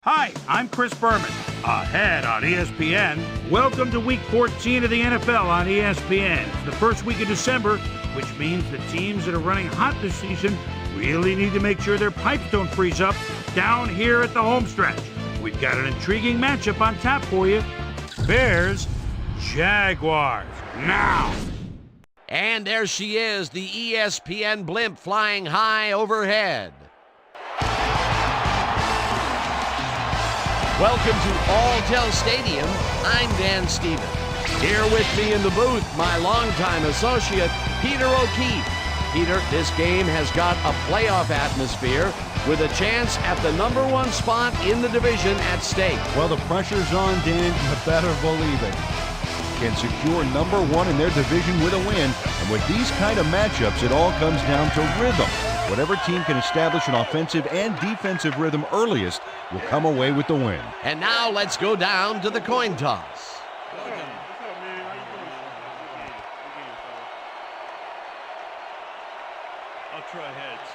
Hi, I'm Chris Berman, ahead on ESPN. Welcome to Week 14 of the NFL on ESPN. It's the first week of December, which means the teams that are running hot this season really need to make sure their pipes don't freeze up down here at the home stretch. We've got an intriguing matchup on tap for you. Bears, Jaguars, now. And there she is, the ESPN blimp flying high overhead. Welcome to Alltel Stadium. I'm Dan Stevens. Here with me in the booth, my longtime associate, Peter O'Keefe. Peter, this game has got a playoff atmosphere with a chance at the #1 spot in the division at stake. Well, the pressure's on, Dan. You better believe it. Can secure #1 in their division with a win. And with these kind of matchups, it all comes down to rhythm. Whatever team can establish an offensive and defensive rhythm earliest will come away with the win. And now let's go down to the coin toss. I'll try heads.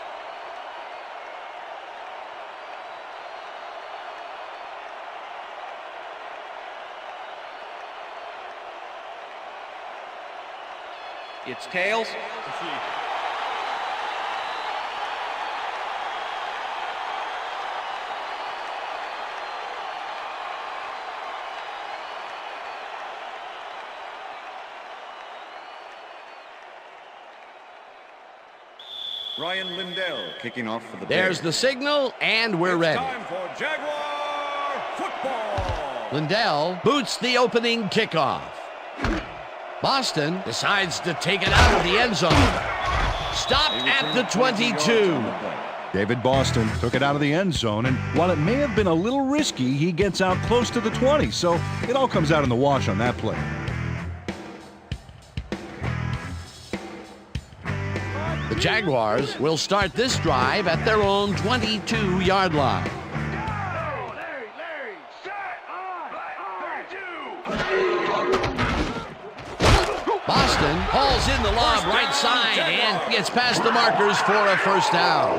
It's tails. Let's see. Ryan Lindell kicking off for the There's Bears. the signal, and we're ready. Time for Jaguar football. Lindell boots the opening kickoff. Boston decides to take it out of the end zone. Stopped at the 22. David Boston took it out of the end zone, and while it may have been a little risky, he gets out close to the 20, so it all comes out in the wash on that play. The Jaguars will start this drive at their own 22-yard line. Boston hauls in the lob right side and gets past the markers for a first down.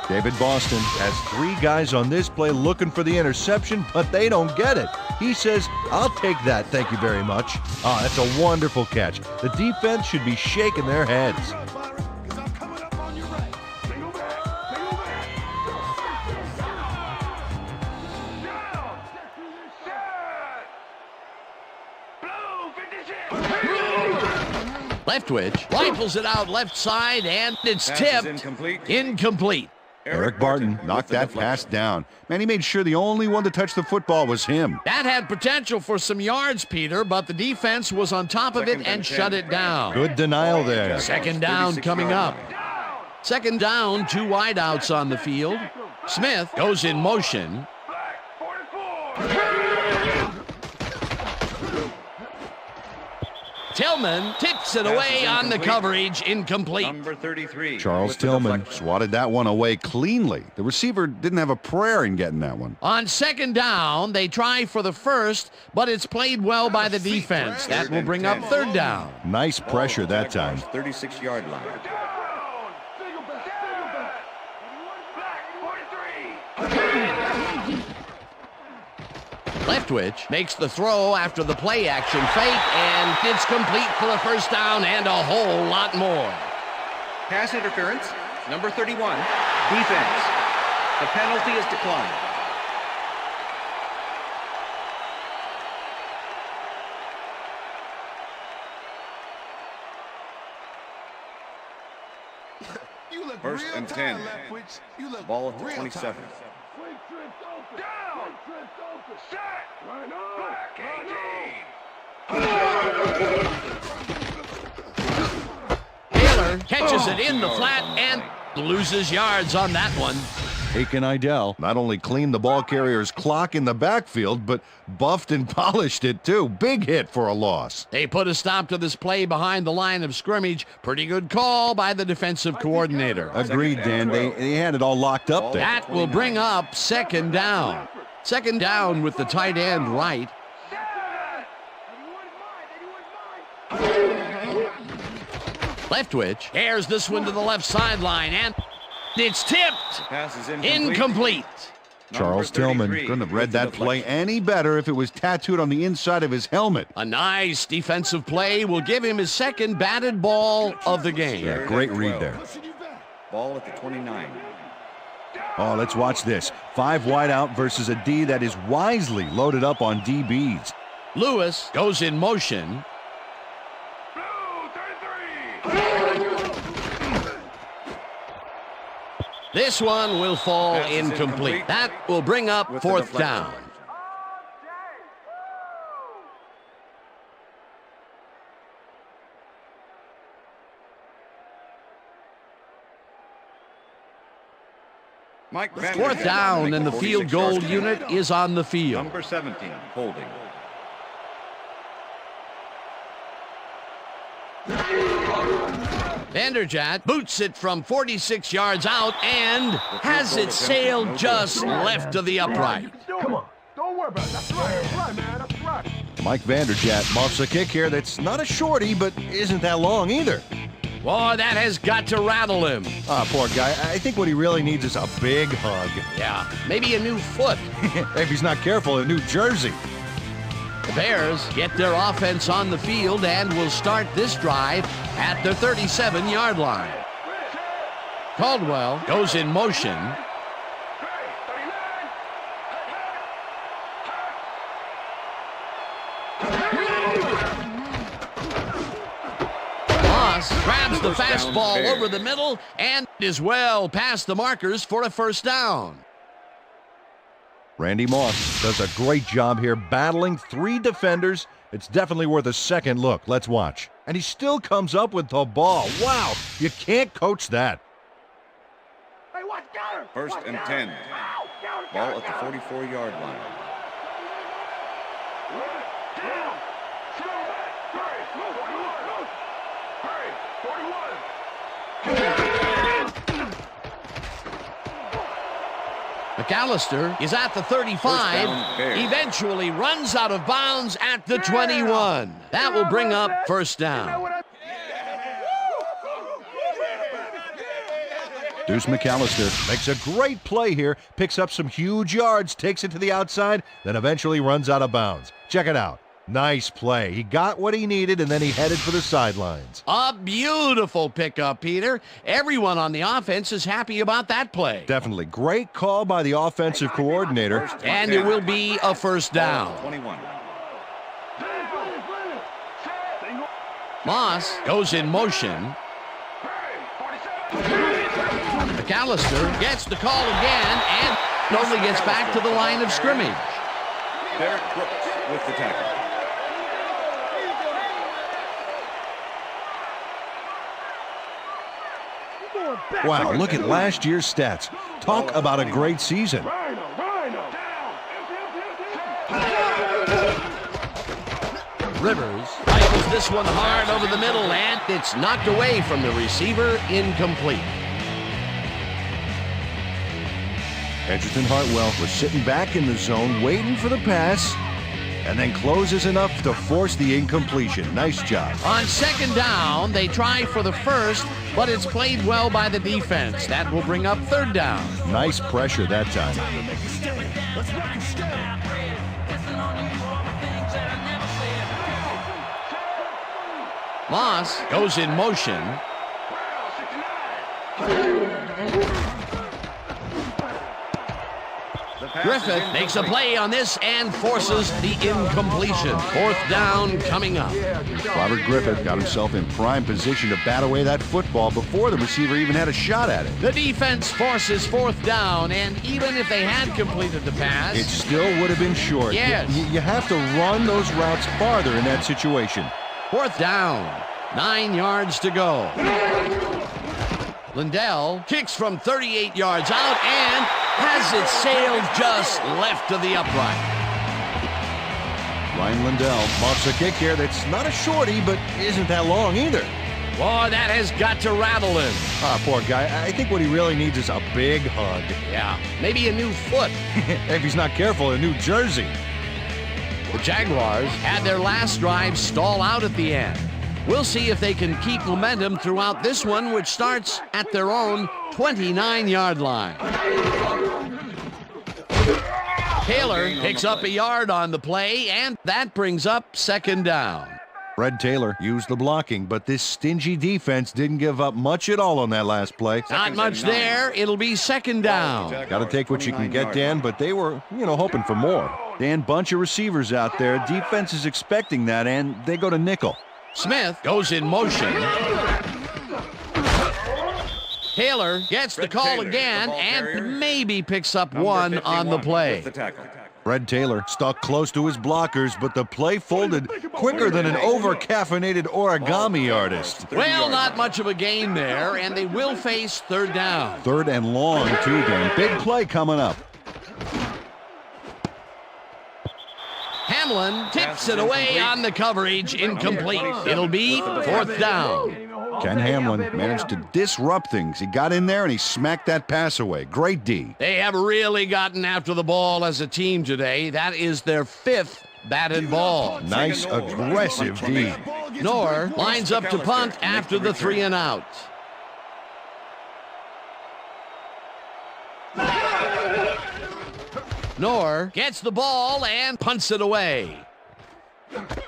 David Boston has 3 guys on this play looking for the interception, but they don't get it. He says, "I'll take that, thank you very much." Oh, that's a wonderful catch. The defense should be shaking their heads. Leftwich rifles it out left side, and it's tipped. Incomplete. Eric Barton knocked that pass down. Man, he made sure the only one to touch the football was him. That had potential for some yards, Peter, but the defense was on top of it and shut it down. Good denial there. Second down coming up. Second down, 2 wideouts on the field. Smith goes in motion. Tillman tips it away on the coverage, incomplete. Number 33. Charles Tillman swatted that one away cleanly. The receiver didn't have a prayer in getting that one. On second down, they try for the first, but it's played well by the defense. That will bring up third down. Nice pressure that time. 36-yard line. Leftwich makes the throw after the play action fake, and it's complete for the first down and a whole lot more. Pass interference, number 31. Defense. The penalty is declined. First and 10. Ball at the 27. Taylor catches it in the flat and loses yards on that one. Aiken Idell not only cleaned the ball carrier's clock in the backfield, but buffed and polished it too. Big hit for a loss. They put a stop to this play behind the line of scrimmage. Pretty good call by the defensive coordinator. Agreed, Dan. They had it all locked up there. That will bring up second down. Second down with the tight end right. Leftwich airs this one to the left sideline, and It's tipped. Pass is Incomplete. Charles Tillman couldn't have read that play any better if it was tattooed on the inside of his helmet. A nice defensive play will give him his second batted ball of the game. Yeah, great read there. Ball at the 29. Oh, let's watch this. 5 wide out versus a D that is wisely loaded up on DBs. Lewis goes in motion. This one will fall incomplete. That will bring up fourth down. Fourth down, and the field goal unit is on the field. Number 17, holding. Vanderjagt boots it from 46 yards out and has it sailed just left of the upright. Come on. Don't worry about it. That's right. That's right, man. That's right. Mike Vanderjagt muffs a kick here that's not a shorty, but isn't that long either. Boy, that has got to rattle him. Ah, poor guy. I think what he really needs is a big hug. Yeah, maybe a new foot. If he's not careful, a new jersey. The Bears get their offense on the field and will start this drive at the 37-yard line. Caldwell goes in motion. Moss grabs the fastball over the middle and is well past the markers for a first down. Randy Moss does a great job here battling 3 defenders. It's definitely worth a second look. Let's watch. And he still comes up with the ball. Wow, you can't coach that. Hey, watch, got him. First and 10. Ball at the 44-yard line. McAllister is at the 35, eventually runs out of bounds at the 21. That will bring up first down. Deuce McAllister makes a great play here, picks up some huge yards, takes it to the outside, then eventually runs out of bounds. Check it out. Nice play. He got what he needed, and then he headed for the sidelines. A beautiful pickup, Peter. Everyone on the offense is happy about that play. Definitely. Great call by the offensive coordinator. And it will be a first down. 21. Moss goes in motion. McAllister gets the call again and only gets back to the line of scrimmage. Derek Brooks with the tackle. Wow, look at last year's stats. Talk about a great season. Rivers rifles this one hard over the middle, and it's knocked away from the receiver, incomplete. Edgerton Hartwell was sitting back in the zone, waiting for the pass, and then closes enough to force the incompletion. Nice job. On second down, they try for the first, but it's played well by the defense. That will bring up third down. Nice pressure that time. Moss goes in motion. Griffith makes a play on this and forces the incompletion. Fourth down coming up. Robert Griffith got himself in prime position to bat away that football before the receiver even had a shot at it. The defense forces fourth down, and even if they had completed the pass, it still would have been short. Yes. You have to run those routes farther in that situation. Fourth down, 9 yards to go. Lindell kicks from 38 yards out and has it sailed just left of the upright. Ryan Lindell muffs a kick here that's not a shorty, but isn't that long either. Boy, that has got to rattle him. Ah, poor guy. I think what he really needs is a big hug. Yeah, maybe a new foot. If he's not careful, a new jersey. The Jaguars had their last drive stall out at the end. We'll see if they can keep momentum throughout this one, which starts at their own 29-yard line. Taylor picks up a yard on the play, and that brings up second down. Fred Taylor used the blocking, but this stingy defense didn't give up much at all on that last play. Not much there. It'll be second down. Got to take what you can get, Dan, but they were, hoping for more. Dan, bunch of receivers out there. Defense is expecting that, and they go to nickel. Smith goes in motion. Taylor gets the call again and maybe picks up one on the play. Fred Taylor stuck close to his blockers, but the play folded quicker than an over-caffeinated origami artist. Well, not much of a gain there, and they will face third down. Third and long, too, Dan. Big play coming up. Hamlin tips it away on the coverage, incomplete. It'll be fourth down. Ken Hamlin managed to disrupt things. He got in there and he smacked that pass away. Great D. They have really gotten after the ball as a team today. That is their fifth batted ball. Nice, aggressive D. Knorr lines up to punt after the 3 and out. Knorr gets the ball and punts it away.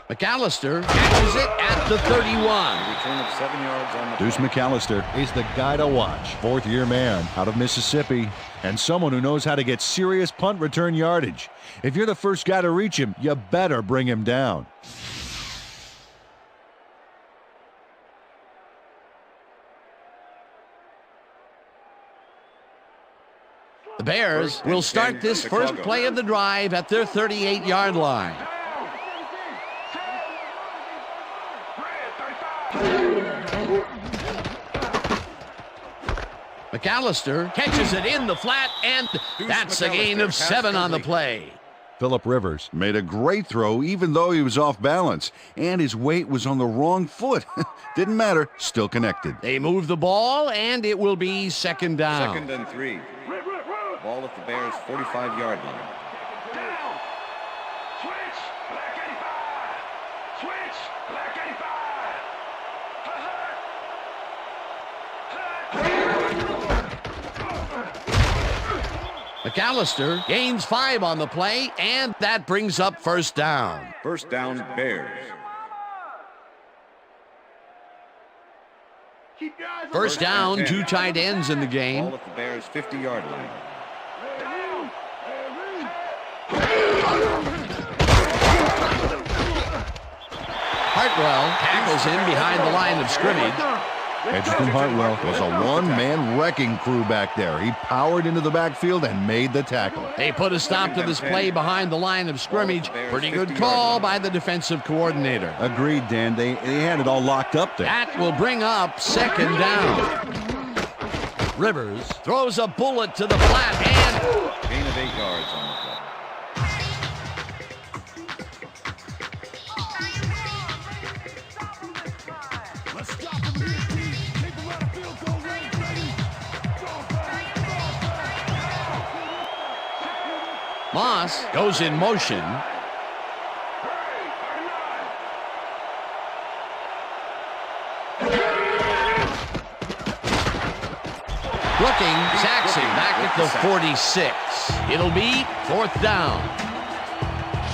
McAllister catches it at the 31. Return of 7 yards on the Deuce McAllister is the guy to watch. Fourth-year man out of Mississippi, and someone who knows how to get serious punt return yardage. If you're the first guy to reach him, you better bring him down. The Bears will start this first play of the drive at their 38-yard line. McAllister catches it in the flat, and that's a gain of 7 on the play. Phillip Rivers made a great throw even though he was off balance, and his weight was on the wrong foot. Didn't matter, still connected. They move the ball, and it will be second down. 2nd and 3. Ball at the Bears' 45-yard line. McAllister gains 5 on the play, and that brings up first down. First down, Bears. First down, 2 tight ends in the game. Ball at the Bears' 50-yard line. Hartwell tackles him behind the line of scrimmage. Edgerton Hartwell was a one-man wrecking crew back there. He powered into the backfield and made the tackle. They put a stop to this play behind the line of scrimmage. Pretty good call by the defensive coordinator. Agreed, Dan. They had it all locked up there. That will bring up second down. Rivers throws a bullet to the flat, and Gain of 8 yards on the play. Moss goes in motion. Looking, sacks him back at the 46. It'll be fourth down.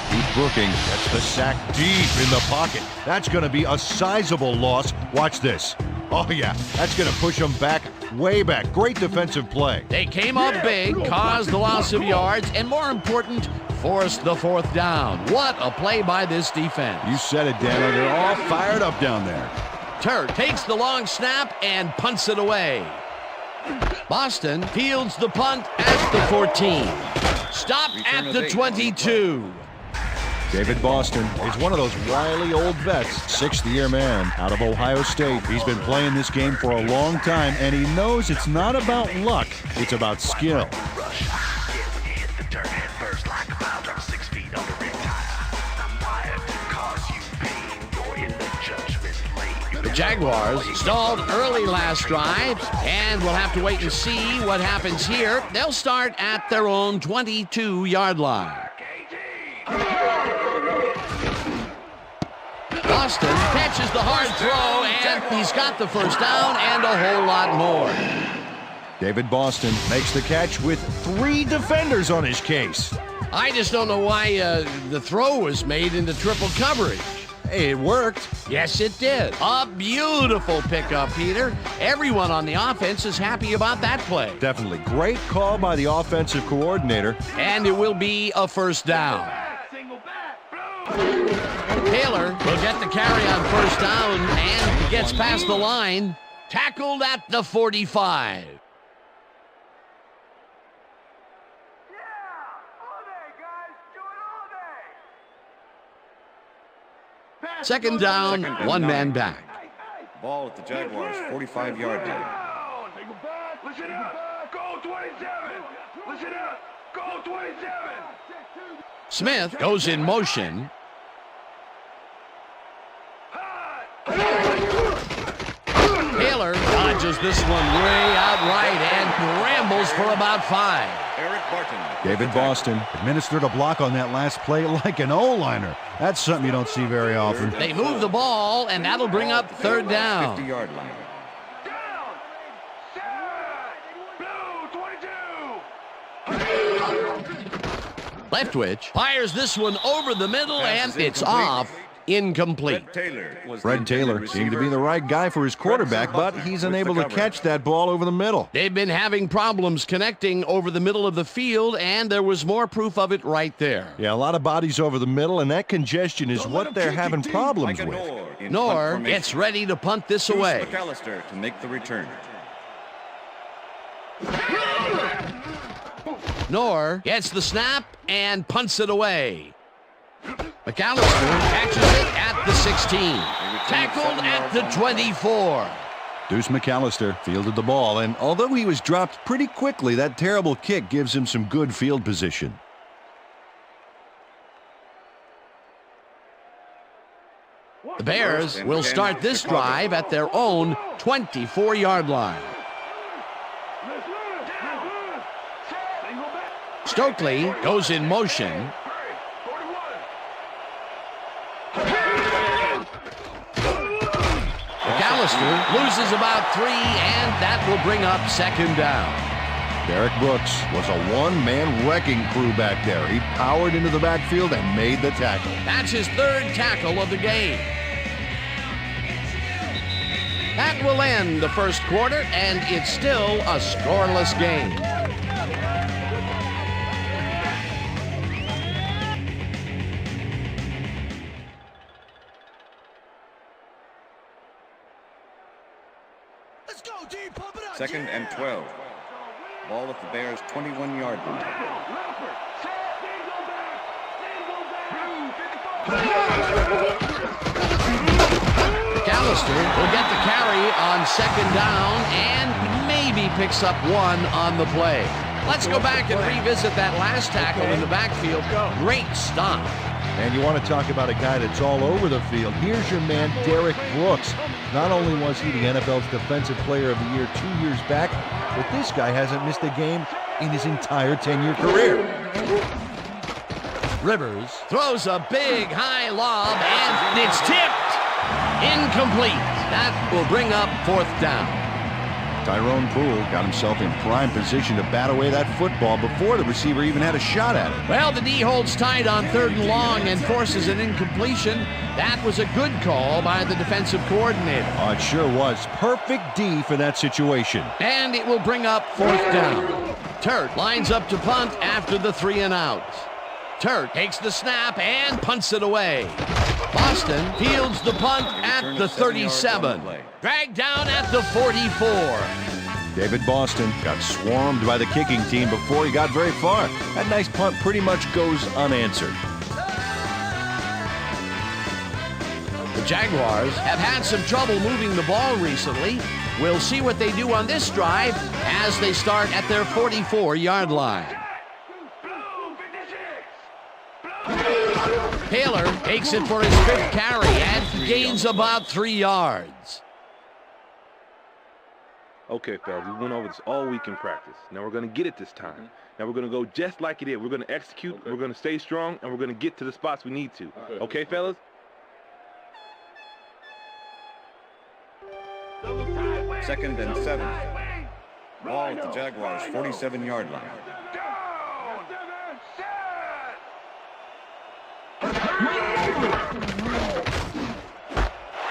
Keep Brooking gets the sack deep in the pocket. That's going to be a sizable loss. Watch this. Oh, yeah, that's going to push them back, way back. Great defensive play. They came up big, caused the loss of yards, and more important, forced the fourth down. What a play by this defense. You said it, Dan. They're all fired up down there. Turr takes the long snap and punts it away. Boston fields the punt at the 14. Stopped at the 22. David Boston is one of those wily old vets, sixth-year man out of Ohio State. He's been playing this game for a long time, and he knows it's not about luck, it's about skill. The Jaguars stalled early last drive, and we'll have to wait and see what happens here. They'll start at their own 22-yard line. Boston catches the hard throw, and he's got the first down and a whole lot more. David Boston makes the catch with 3 defenders on his case. I just don't know why the throw was made into triple coverage. Hey, it worked. Yes, it did. A beautiful pickup, Peter. Everyone on the offense is happy about that play. Definitely. Great call by the offensive coordinator. And it will be a first down. Taylor will get the carry on first down and gets past the line. Tackled at the 45. Second down, one man back. Ball at the Jaguars, 45-yard line. Listen up. Go 27. Listen up. Go 27. Smith goes in motion. Taylor dodges this one way out right and rambles for about 5. Eric Barton. David Boston administered a block on that last play like an O-liner. That's something you don't see very often. They move the ball, and that'll bring up third down. 50-yard line. Down. Blue 22. Leftwich fires this one over the middle, and it's off. Incomplete. Fred Taylor seemed to be the right guy for his quarterback, but he's unable to catch that ball over the middle. They've been having problems connecting over the middle of the field, and there was more proof of it right there. Yeah, a lot of bodies over the middle, and that congestion is what they're having problems with. Knorr gets ready to punt this away. McAllister to make the return. Knorr gets the snap and punts it away. McAllister catches it at the 16. Tackled at the 24. Deuce McAllister fielded the ball, and although he was dropped pretty quickly, that terrible kick gives him some good field position. The Bears will start this drive at their own 24-yard line. Stokely goes in motion. McAllister loses about 3, and that will bring up second down. Derek Brooks was a one-man wrecking crew back there. He powered into the backfield and made the tackle. That's his 3rd tackle of the game. That will end the first quarter, and it's still a scoreless game. Second and 12. Ball at the Bears' 21-yard line. McAllister will get the carry on second down and maybe picks up 1 on the play. Let's go back and revisit that last tackle in the backfield. Great stop. And you want to talk about a guy that's all over the field. Here's your man, Derek Brooks. Not only was he the NFL's Defensive Player of the Year 2 years back, but this guy hasn't missed a game in his entire 10-year career. Rivers throws a big high lob, and it's tipped. Incomplete. That will bring up 4th down. Tyrone Poole got himself in prime position to bat away that football before the receiver even had a shot at it. Well, the D holds tight on 3rd and long and forces an incompletion. That was a good call by the defensive coordinator. Oh, it sure was. Perfect D for that situation. And it will bring up 4th down. Turt lines up to punt after the 3 and out. Turt takes the snap and punts it away. Boston fields the punt at the 37. Dragged down at the 44. David Boston got swarmed by the kicking team before he got very far. That nice punt pretty much goes unanswered. The Jaguars have had some trouble moving the ball recently. We'll see what they do on this drive as they start at their 44-yard line. Taylor takes it for his 5th carry and gains about 3 yards. Okay, fellas, we went over this all week in practice. Now we're going to get it this time. Now we're going to go just like it is. We're going to execute, we're going to stay strong, and we're going to get to the spots we need to. Okay, fellas? Second and 7. Ball at the Jaguars' 47-yard line.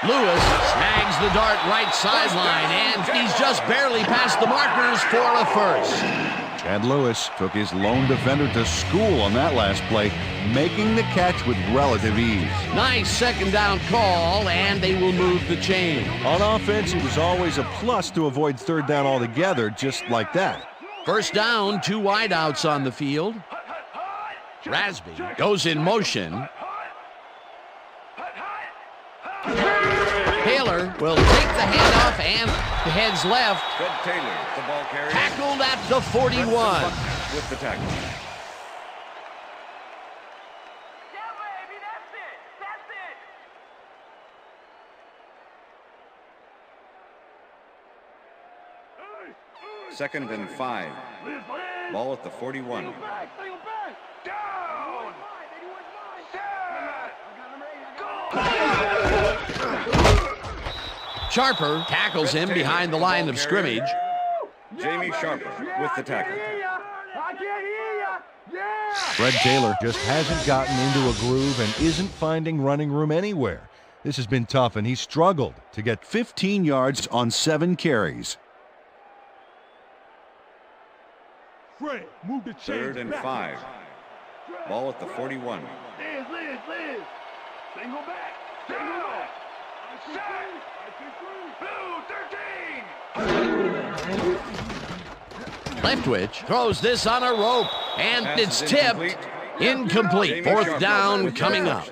Lewis snags the dart right sideline, and he's just barely past the markers for a first. Chad Lewis took his lone defender to school on that last play, making the catch with relative ease. Nice second down call, and they will move the chain. On offense, it was always a plus to avoid third down altogether, just like that. First down, 2 wideouts on the field. Rasby goes in motion. Taylor will take the handoff and heads left. Fred Taylor, the ball carrier. Tackled at the 41. With the tackle. Second and 5. Ball at the 41. Sharper tackles him behind the line of scrimmage. Jamie Sharper with the tackle. Fred Taylor just hasn't gotten into a groove and isn't finding running room anywhere. This has been tough, and he's struggled to get 15 yards on 7 carries. Fred, move the chains. Third and 5. Ball at the 41. Liz. Single back. Leftwich throws this on a rope, and it's tipped. Incomplete. Fourth down coming up.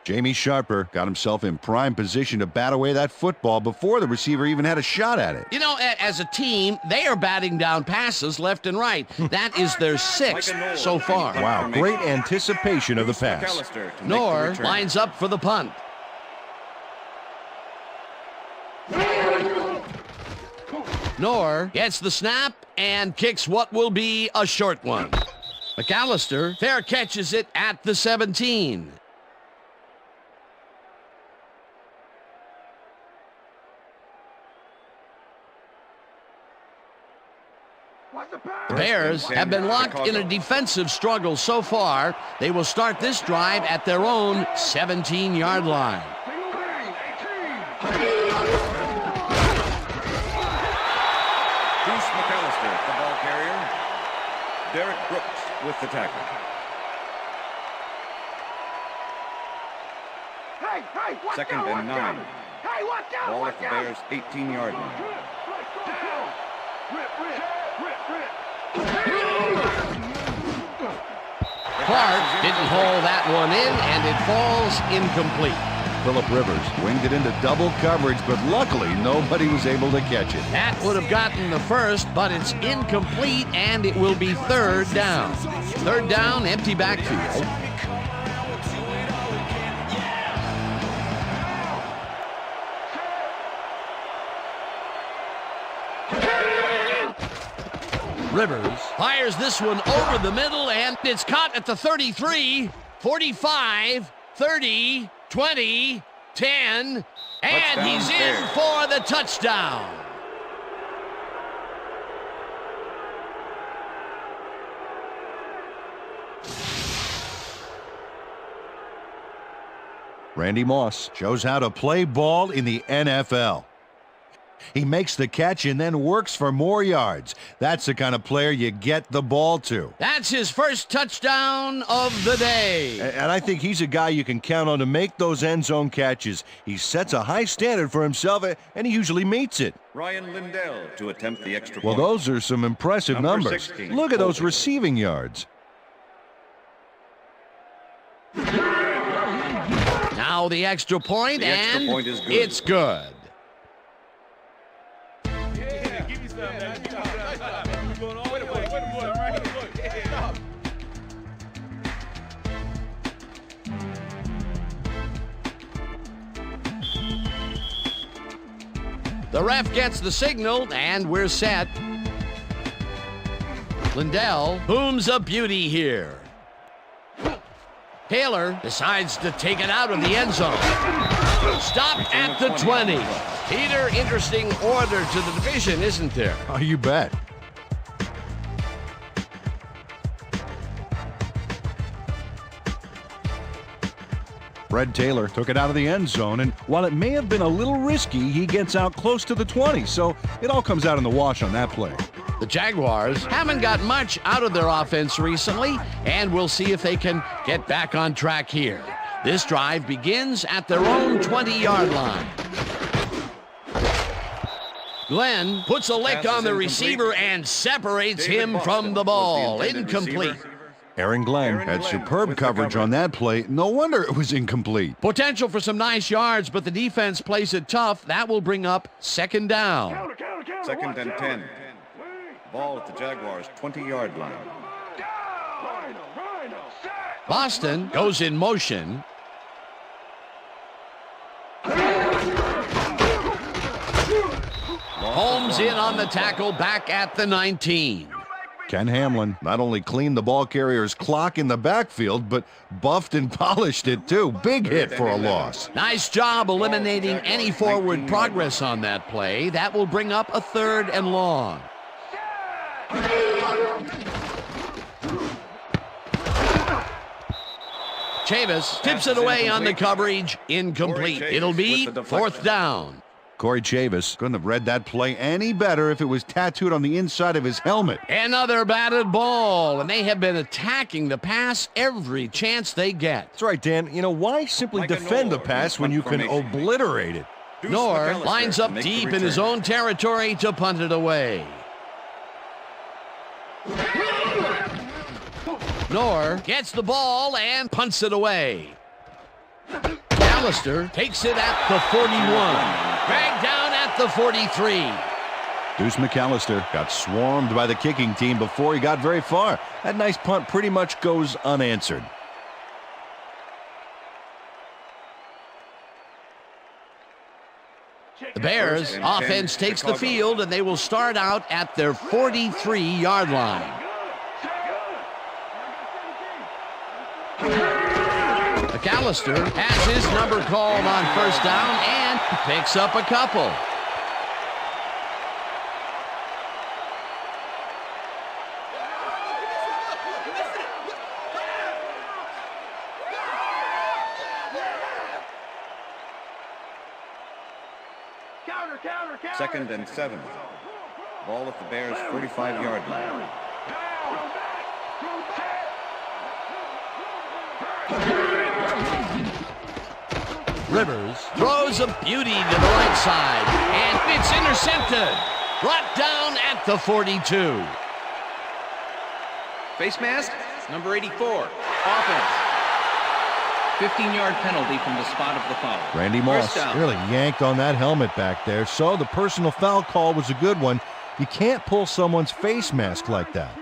Jamie Sharper got himself in prime position to bat away that football before the receiver even had a shot at it. You know, as a team, they are batting down passes left and right. That is their 6th so far. Wow, great anticipation of the pass. Knorr lines up for the punt. Knorr gets the snap and kicks what will be a short one. McAllister fair catches it at the 17. The Bears have been locked in a defensive struggle so far. They will start this drive at their own 17-yard line. Bruce McAllister, the ball carrier. Derek Brooks with the tackle. Second and 9. Ball at the Bears' 18-yard line. Clark didn't haul that one in, and it falls incomplete. Phillip Rivers winged it into double coverage, but luckily nobody was able to catch it. That would have gotten the first, but it's incomplete, and it will be third down. Third down, empty backfield. Rivers fires this one over the middle, and it's caught at the 33, 45, 30, 20, 10, and he's in for the touchdown. Randy Moss shows how to play ball in the NFL. He makes the catch and then works for more yards. That's the kind of player you get the ball to. That's his first touchdown of the day. And I think he's a guy you can count on to make those end zone catches. He sets a high standard for himself, and he usually meets it. Ryan Lindell to attempt the extra Well, point. those are some impressive Number numbers. 16, Look at those Colby. receiving yards. Now the extra point, The extra and point is good. it's good. The ref gets the signal, and we're set. Lindell booms a beauty here. Taylor decides to take it out of the end zone. Stopped at the 20. Peter, interesting order to the division, isn't there? Oh, you bet. Fred Taylor took it out of the end zone, and while it may have been a little risky, he gets out close to the 20, so it all comes out in the wash on that play. The Jaguars haven't got much out of their offense recently, and we'll see if they can get back on track here. This drive begins at their own 20-yard line. Glenn puts a lick on the receiver and separates him from the ball. Incomplete. Aaron Glenn had superb coverage on that play. No wonder it was incomplete. Potential for some nice yards, but the defense plays it tough. That will bring up second down. Second and 10. Ball at the Jaguars' 20-yard line. Boston goes in motion. Holmes in on the tackle, back at the 19. Ken Hamlin not only cleaned the ball carrier's clock in the backfield, but buffed and polished it too. Big hit for a loss. Nice job eliminating any forward progress on that play. That will bring up a third and long. Chavis tips it away on the coverage. Incomplete. It'll be fourth down. Corey Chavis couldn't have read that play any better if it was tattooed on the inside of his helmet. Another batted ball, and they have been attacking the pass every chance they get. That's right, Dan. You know, why simply defend the pass when you can obliterate it? Knorr lines up deep in his own territory to punt it away. Knorr gets the ball and punts it away. McAllister takes it at the 41. Dragged down at the 43. Deuce McAllister got swarmed by the kicking team before he got very far. That nice punt pretty much goes unanswered. The Bears offense takes the field, and they will start out at their 43-yard line. McAllister has his number called on first down and picks up a couple. Second and 7. Ball at the Bears' 45-yard line. Rivers throws a beauty to the right side, and it's intercepted. Brought down at the 42. Face mask, number 84. Offense. 15-yard penalty from the spot of the foul. Randy Moss really yanked on that helmet back there, so the personal foul call was a good one. You can't pull someone's face mask like that.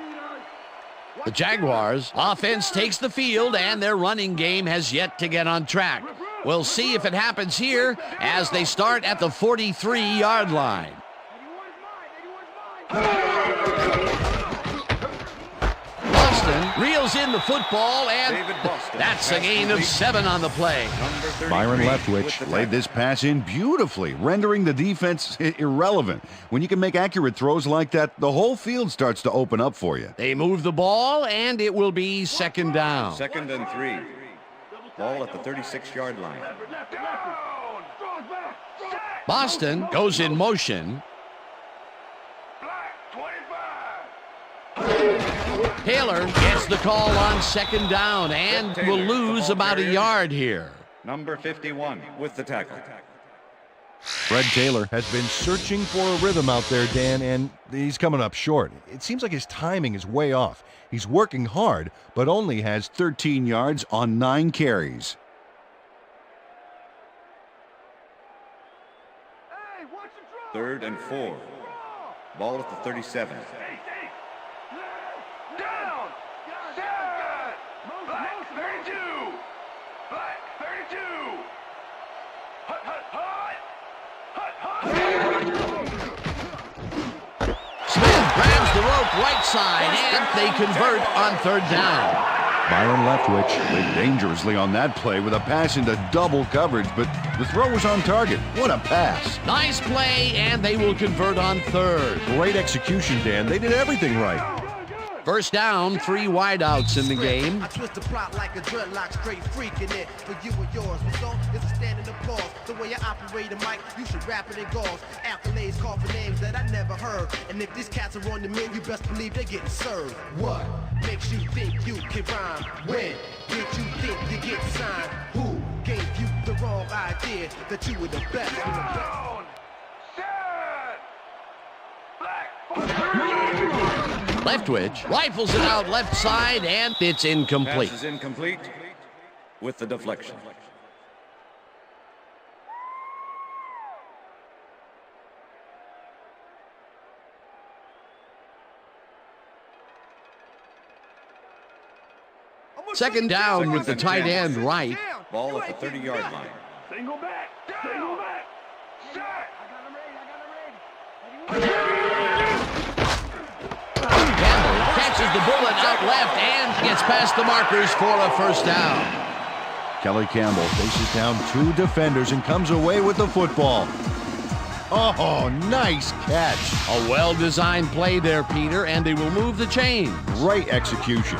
The Jaguars offense takes the field, and their running game has yet to get on track. We'll see if it happens here as they start at the 43-yard line. Boston reels in the football, and that's a gain of 7 on the play. Byron Leftwich laid this pass in beautifully, rendering the defense irrelevant. When you can make accurate throws like that, the whole field starts to open up for you. They move the ball, and it will be second down. Second and 3. Ball at the 36-yard line. Boston goes in motion. Taylor gets the call on second down and will lose about a yard here. Number 51 with the tackle. Fred Taylor has been searching for a rhythm out there, Dan, and he's coming up short. It seems like his timing is way off. He's working hard, but only has 13 yards on 9 carries. Third and 4. Ball at the 37. Down! Black 32! Black 32! Hut, hut, hut! Hut, hut! Smith grabs the rope right side, and they convert on third down. Byron Leftwich lived dangerously on that play with a pass into double coverage, but the throw was on target. What a pass. Nice play, and they will convert on third. Great execution, Dan. They did everything right. First down, 3 wideouts in the game. I twist the plot like a dreadlock, straight freaking it for you and yours. Result is a standing applause. The way I operate a mic, you should rap it in gauze. Accolades call for names that I never heard. And if these cats are on the menu, you best believe they're getting served. What makes you think you can rhyme? When did you think you get signed? Who gave you the wrong idea that you were the best? Leftwich rifles it out left side, and it's incomplete. Pass is incomplete with the deflection. Second down with the tight end right. Ball at the 30-yard line. Single back. Single back. Campbell catches the bullet out left and gets past the markers for a first down. Kelly Campbell faces down 2 defenders and comes away with the football. Oh, nice catch. A well-designed play there, Peter, and they will move the chains. Great execution.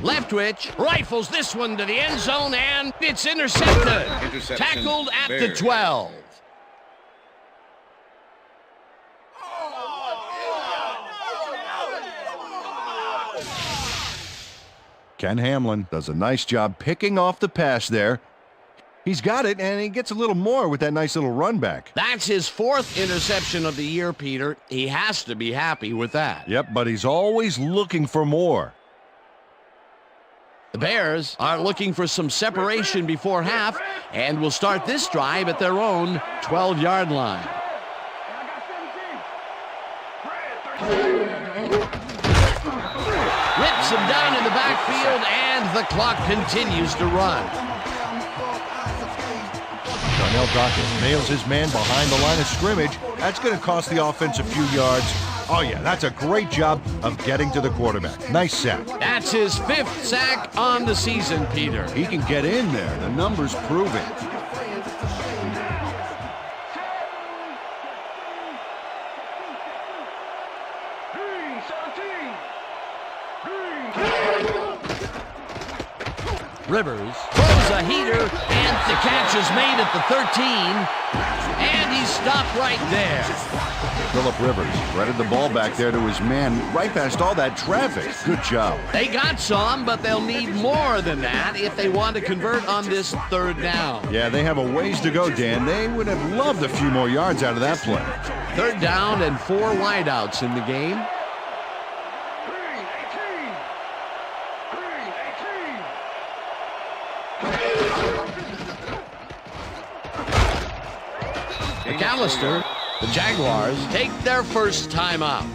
Leftwich rifles this one to the end zone, and it's intercepted. Tackled at the 12. Ken Hamlin does a nice job picking off the pass there. He's got it, and he gets a little more with that nice little run back. That's his 4th interception of the year, Peter. He has to be happy with that. Yep, but he's always looking for more. The Bears are looking for some separation before half and will start this drive at their own 12-yard line. Rips him down in the backfield, and the clock continues to run. Darnell Dockett nails his man behind the line of scrimmage. That's going to cost the offense a few yards. Oh, yeah, that's a great job of getting to the quarterback. Nice sack. That's his 5th sack on the season, Peter. He can get in there. The numbers prove it. Rivers throws a heater, and the catch is made at the 13, and he's stopped right there. Phillip Rivers threaded the ball back there to his man right past all that traffic. Good job. They got some, but they'll need more than that if they want to convert on this 3rd down. Yeah, they have a ways to go, Dan. They would have loved a few more yards out of that play. 3rd down and 4 wideouts in the game. McAllister, the Jaguars take their first time out.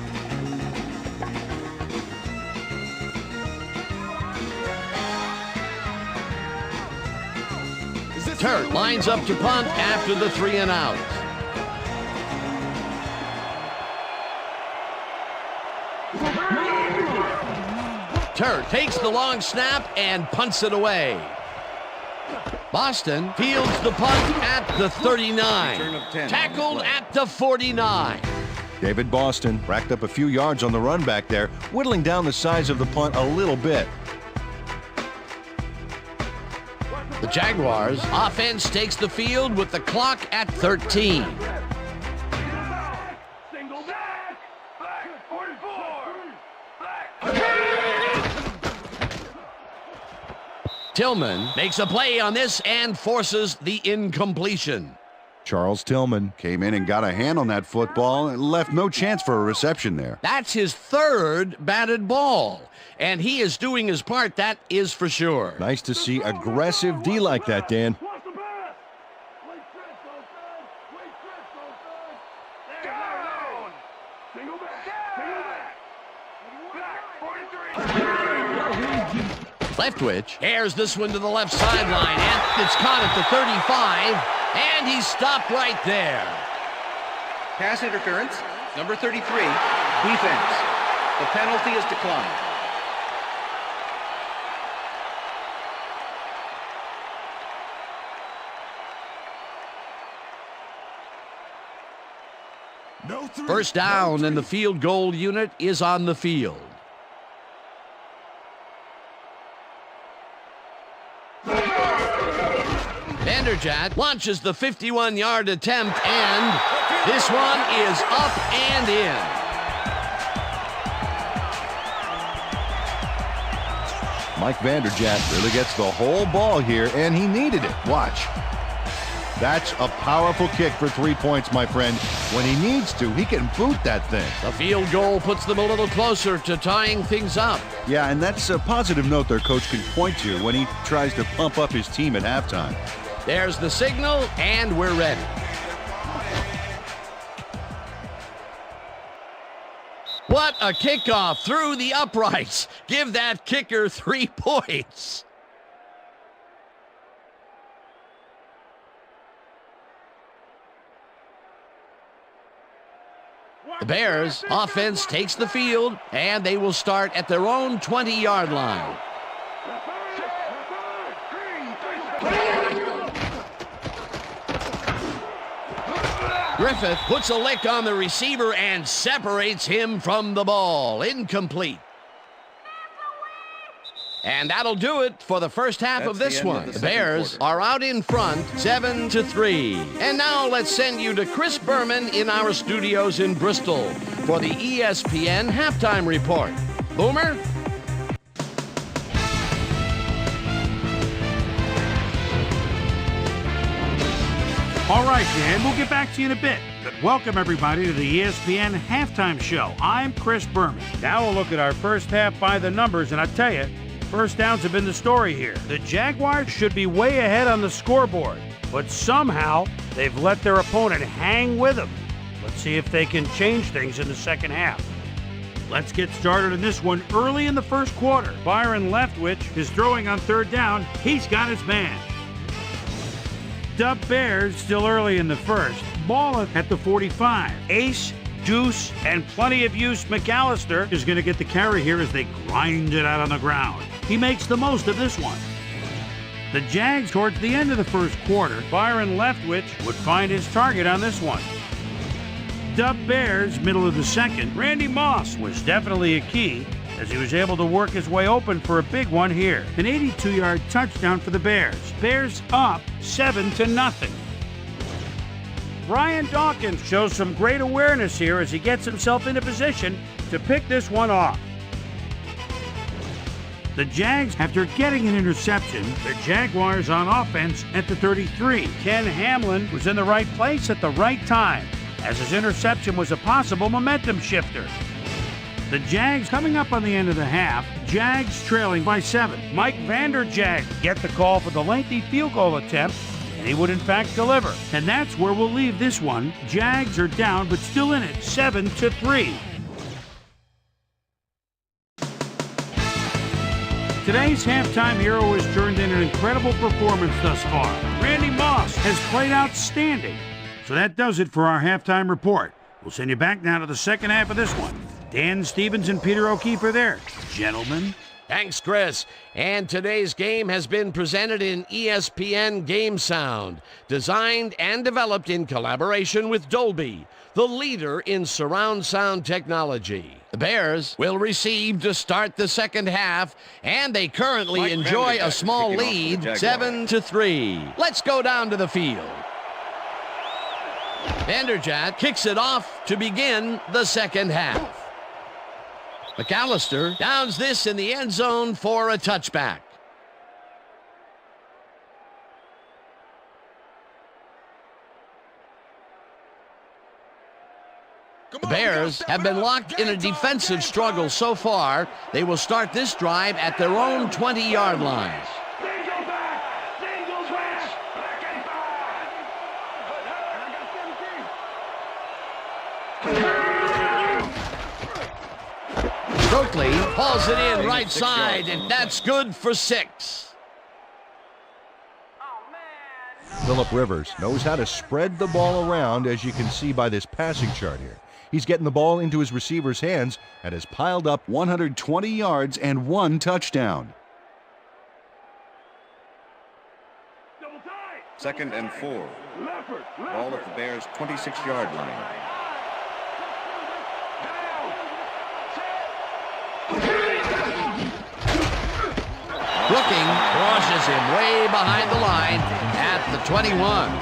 Turt lines up to punt after the 3 and out. Turt takes the long snap and punts it away. Boston fields the punt at the 39. Tackled at the 49. David Boston racked up a few yards on the run back there, whittling down the size of the punt a little bit. The Jaguars offense takes the field with the clock at 13. Single back. Back. 44. Back. Tillman makes a play on this and forces the incompletion. Charles Tillman came in and got a hand on that football and left no chance for a reception there. That's his 3rd batted ball, and he is doing his part, that is for sure. Nice to see aggressive D like that, Dan. What's the pass? Wait, down. Single back. Single back. Back. 43. Leftwich airs this one to the left sideline, and it's caught at the 35. And he stopped right there. Pass interference, number 33, defense. The penalty is declined. First down, and the field goal unit is on the field. Vanderjagt launches the 51-yard attempt, and this one is up and in. Mike Vanderjagt really gets the whole ball here, and he needed it. Watch. That's a powerful kick for 3 points, my friend. When he needs to, he can boot that thing. The field goal puts them a little closer to tying things up. Yeah, and that's a positive note their coach can point to when he tries to pump up his team at halftime. There's the signal, and we're ready. What a kickoff through the uprights. Give that kicker 3 points. The Bears offense takes the field, and they will start at their own 20-yard line. Griffith puts a lick on the receiver and separates him from the ball. Incomplete. And that'll do it for the first half of this one. The Bears are out in front, 7-3. And now let's send you to Chris Berman in our studios in Bristol for the ESPN Halftime Report. Boomer? All right, Dan, we'll get back to you in a bit. But welcome, everybody, to the ESPN Halftime Show. I'm Chris Berman. Now we'll look at our first half by the numbers, and I tell you, first downs have been the story here. The Jaguars should be way ahead on the scoreboard, but somehow they've let their opponent hang with them. Let's see if they can change things in the second half. Let's get started in this one early in the first quarter. Byron Leftwich is throwing on third down. He's got his man. Dub Bears still early in the first. Ball at the 45. Ace, Deuce, and plenty of use McAllister is going to get the carry here as they grind it out on the ground. He makes the most of this one. The Jags towards the end of the first quarter. Byron Leftwich would find his target on this one. Dub Bears, middle of the second. Randy Moss was definitely a key as he was able to work his way open for a big one here. An 82-yard touchdown for the Bears. Bears up 7-0. Ryan Dawkins shows some great awareness here as he gets himself into position to pick this one off. The Jags, after getting an interception, the Jaguars on offense at the 33. Ken Hamlin was in the right place at the right time, as his interception was a possible momentum shifter. The Jags coming up on the end of the half. Jags trailing by 7. Mike Vanderjagt get the call for the lengthy field goal attempt, and he would in fact deliver. And that's where we'll leave this one. Jags are down, but still in it, 7-3. Today's halftime hero has turned in an incredible performance thus far. Randy Moss has played outstanding. So that does it for our halftime report. We'll send you back now to the second half of this one. Dan Stevens and Peter O'Keefe are there. Gentlemen. Thanks, Chris. And today's game has been presented in ESPN Game Sound, designed and developed in collaboration with Dolby, the leader in surround sound technology. The Bears will receive to start the second half, and they currently enjoy a small lead, 7-3. Let's go down to the field. Vanderjagt kicks it off to begin the second half. McAllister downs this in the end zone for a touchback. The Bears have been locked in a defensive struggle so far. They will start this drive at their own 20-yard line. Stokely hauls it in right side, and that's good for 6. Phillip Rivers knows how to spread the ball around, as you can see by this passing chart here. He's getting the ball into his receiver's hands and has piled up 120 yards and 1 touchdown. 2nd and 4. Ball at the Bears' 26-yard line. Brooking crosses him way behind the line at the 21.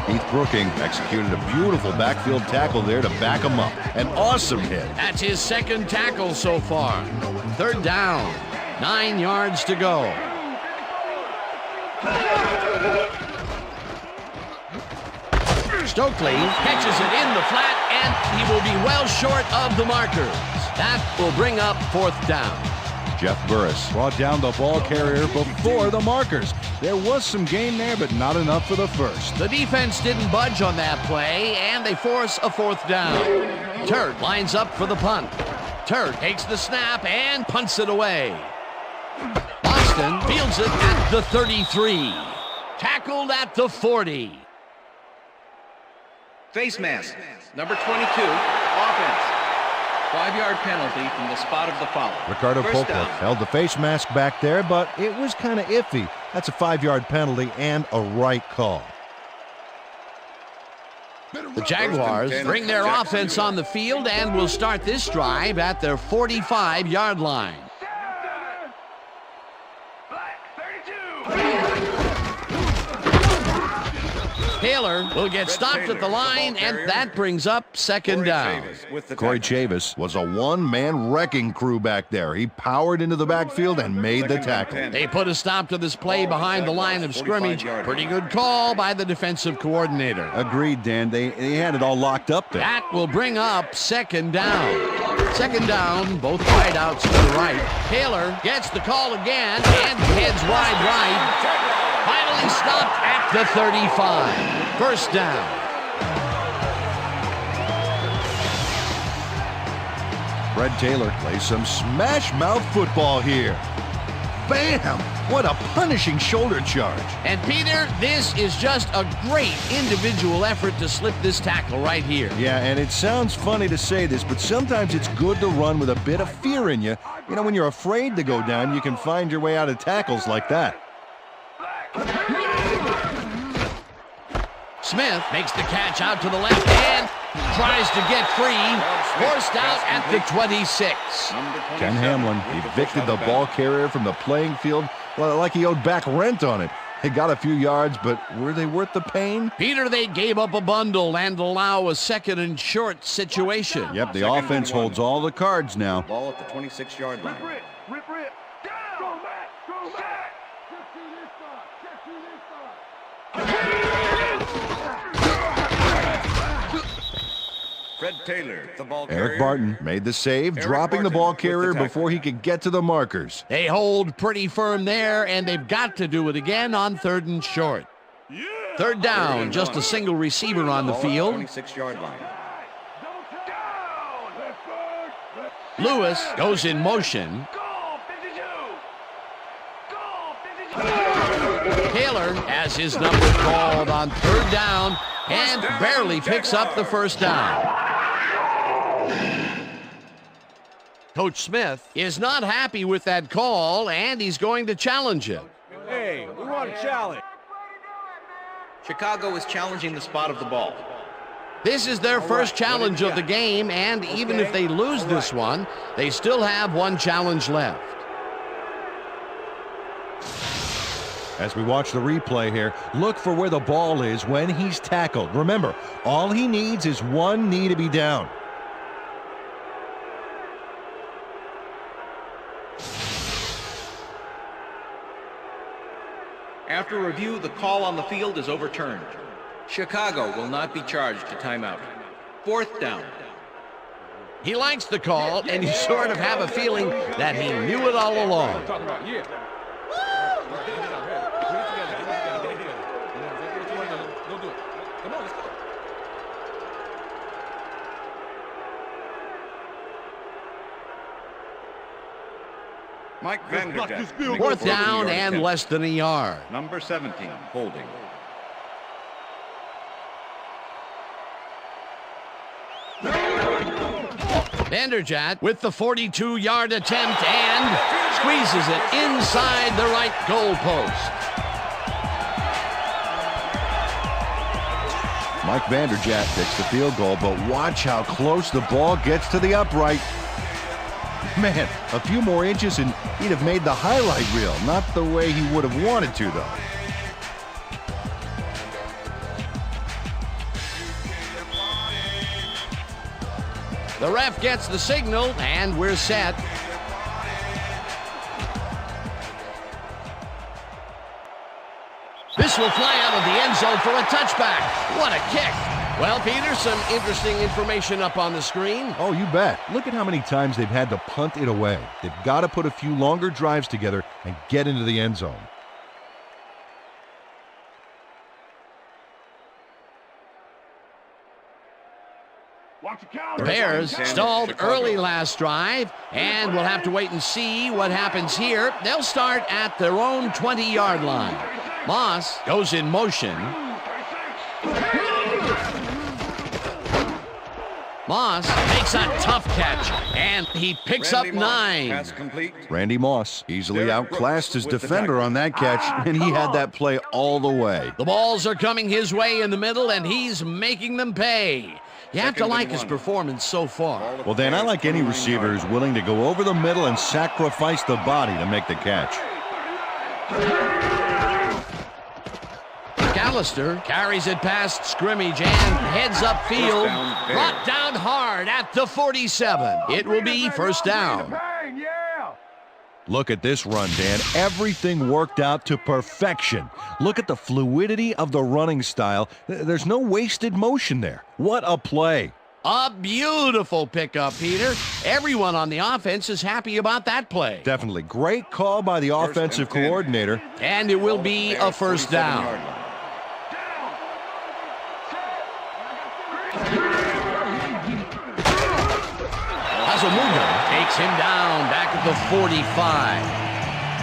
Keith Brooking executed a beautiful backfield tackle there to back him up. An awesome hit. That's his 2nd tackle so far. 3rd down, 9 yards to go. Stokely catches it in the flat, and he will be well short of the markers. That will bring up 4th down. Jeff Burris brought down the ball carrier before the markers. There was some gain there, but not enough for the first. The defense didn't budge on that play, and they force a 4th down. Turt lines up for the punt. Turt takes the snap and punts it away. Boston fields it at the 33. Tackled at the 40. Face mask, number 22, offense. 5-yard penalty from the spot of the foul. Ricardo First Popo down. held the face mask back there, but it was kind of iffy. That's a 5-yard penalty and a right call. The Jaguars bring their offense on the field and will start this drive at their 45-yard line. Taylor will get stopped at the line, and that brings up 2nd down. Corey Chavis was a one-man wrecking crew back there. He powered into the backfield and made the tackle. They put a stop to this play behind the line of scrimmage. Pretty good call by the defensive coordinator. Agreed, Dan. They had it all locked up there. That will bring up 2nd down. 2nd down, both wideouts to the right. Taylor gets the call again and heads wide right. Finally stopped at the 35. 1st down. Fred Taylor plays some smash-mouth football here. Bam! What a punishing shoulder charge. And Peter, this is just a great individual effort to slip this tackle right here. Yeah, and it sounds funny to say this, but sometimes it's good to run with a bit of fear in you. You know, when you're afraid to go down, you can find your way out of tackles like that. Smith makes the catch out to the left and tries to get free. Forced out at the 26. Ken Hamlin evicted the ball carrier from the playing field like he owed back rent on it. They got a few yards, but were they worth the pain? Peter, they gave up a bundle and allow a 2nd and short situation. Yep, the offense holds all the cards now. Ball at the 26-yard line. Fred Taylor, the ball carrier. Eric Barton made the save, dropping the ball carrier before he could get to the markers. They hold pretty firm there, and they've got to do it again on 3rd and short. 3rd down, just a single receiver on the field. 26-yard line. Lewis goes in motion. Taylor has his number called on 3rd down and barely picks up the 1st down. Coach Smith is not happy with that call, and he's going to challenge it. Hey, we want a challenge. Chicago is challenging the spot of the ball. This is their first challenge of the game, and even if they lose this one, they still have one challenge left. As we watch the replay here, look for where the ball is when he's tackled. Remember, all he needs is one knee to be down. After review, the call on the field is overturned. Chicago will not be charged a timeout. 4th down. He likes the call, and you sort of have a feeling that he knew it all along. Mike Vanderdeck. 4th down and less than a yard. Number 17, holding. Vanderjagt with the 42-yard attempt and squeezes it inside the right goal post. Mike Vanderjagt takes the field goal, but watch how close the ball gets to the upright. Man, a few more inches and he'd have made the highlight reel. Not the way he would have wanted to, though. The ref gets the signal, and we're set. This will fly out of the end zone for a touchback. What a kick. Well, Peter, some interesting information up on the screen. Oh, you bet. Look at how many times they've had to punt it away. They've got to put a few longer drives together and get into the end zone. Bears stalled early last drive, and we'll have to wait and see what happens here. They'll start at their own 20-yard line. Moss goes in motion. Moss makes a tough catch, and he picks up 9. Randy Moss easily outclassed his defender on that catch, and he had that play all the way. The balls are coming his way in the middle, and he's making them pay. You have to like his performance so far. Well, Dan, I like any receiver who's willing to go over the middle and sacrifice the body to make the catch. McAllister carries it past scrimmage and heads upfield. Brought down hard at the 47. It will be first down. Look at this run, Dan. Everything worked out to perfection. Look at the fluidity of the running style. There's no wasted motion there. What a play. A beautiful pickup, Peter. Everyone on the offense is happy about that play. Definitely. Great call by the offensive coordinator. And it will be a first down. Asamuga takes him down back at the 45.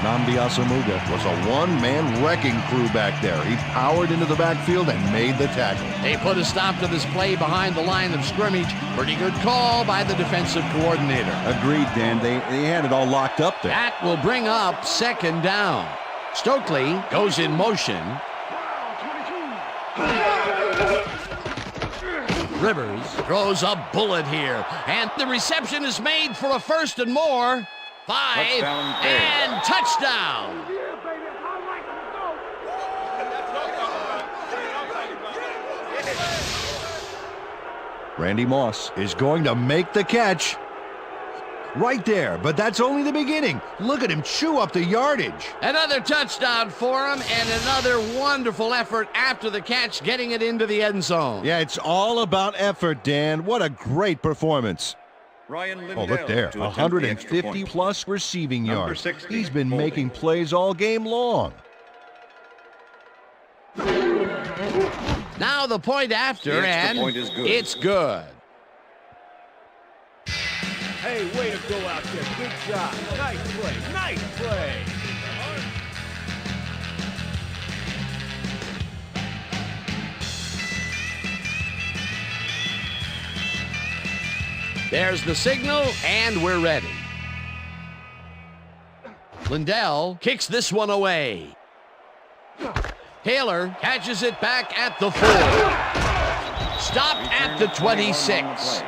Nnamdi Asomugha was a one-man wrecking crew back there. He powered into the backfield and made the tackle. They put a stop to this play behind the line of scrimmage. Pretty good call by the defensive coordinator. Agreed, Dan. They had it all locked up there. That will bring up second down. Stokely goes in motion. Rivers throws a bullet here, and the reception is made for a first and more. 5 and touchdown. Randy Moss is going to make the catch. Right there, but that's only the beginning. Look at him chew up the yardage. Another touchdown for him, and another wonderful effort after the catch, getting it into the end zone. Yeah, it's all about effort, Dan. What a great performance. Oh, look there, 150-plus receiving yards. He's been making plays all game long. Now the point after, and it's good. Hey, way to go out there. Good job. Nice play. Nice play. There's the signal, and we're ready. Lindell kicks this one away. Taylor catches it back at the 4. Stopped at the 26.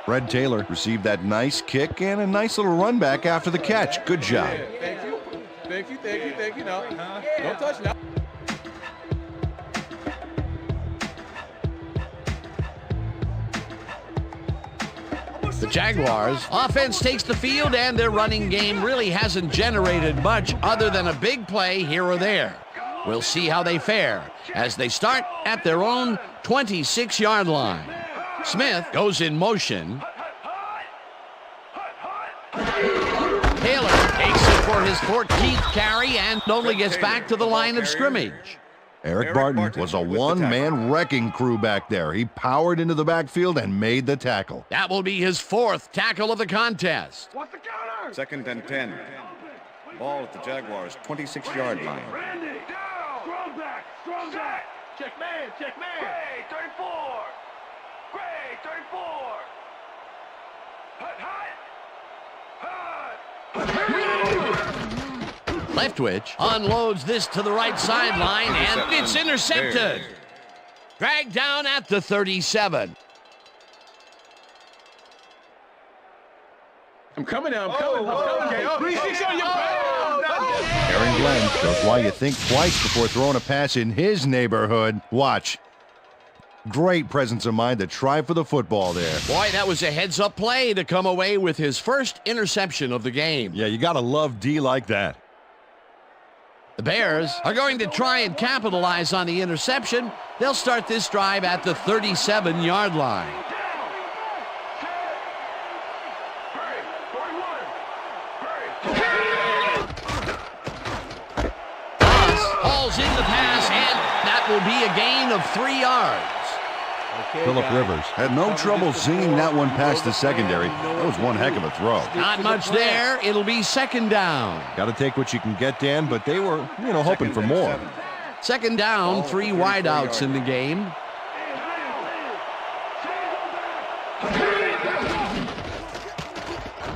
Fred Taylor received that nice kick and a nice little run back after the catch. Good job. Thank you. Thank you. Thank you. Thank you. No, don't touch now. The Jaguars offense takes the field, and their running game really hasn't generated much other than a big play here or there. We'll see how they fare as they start at their own 26-yard line. Smith goes in motion. Taylor takes it for his 14th carry and only gets back to the line of scrimmage. Eric Barton was a one-man wrecking crew back there. He powered into the backfield and made the tackle. That will be his 4th tackle of the contest. What's the counter? 2nd and 10. Ball at the Jaguars' 26-yard line. Randy, down. Strong back. Strong back. Check man. Check man. Gray, 34. Gray, 34. Leftwich unloads this to the right sideline, and it's intercepted. Dragged down at the 37. I'm coming now. I'm coming. Okay. 3-6 on your back. Aaron Glenn shows why you think twice before throwing a pass in his neighborhood. Watch. Great presence of mind to try for the football there. Boy, that was a heads-up play to come away with his first interception of the game. Yeah, you got to love D like that. The Bears are going to try and capitalize on the interception. They'll start this drive at the 37-yard line. Hauls in the pass, and that will be a gain of 3 yards. Phillip Rivers had no trouble singing that one past the secondary. That was one heck of a throw. Not much there. It'll be second down. Got to take what you can get, Dan, but they were, hoping for more. Second down, 3 wideouts in the game.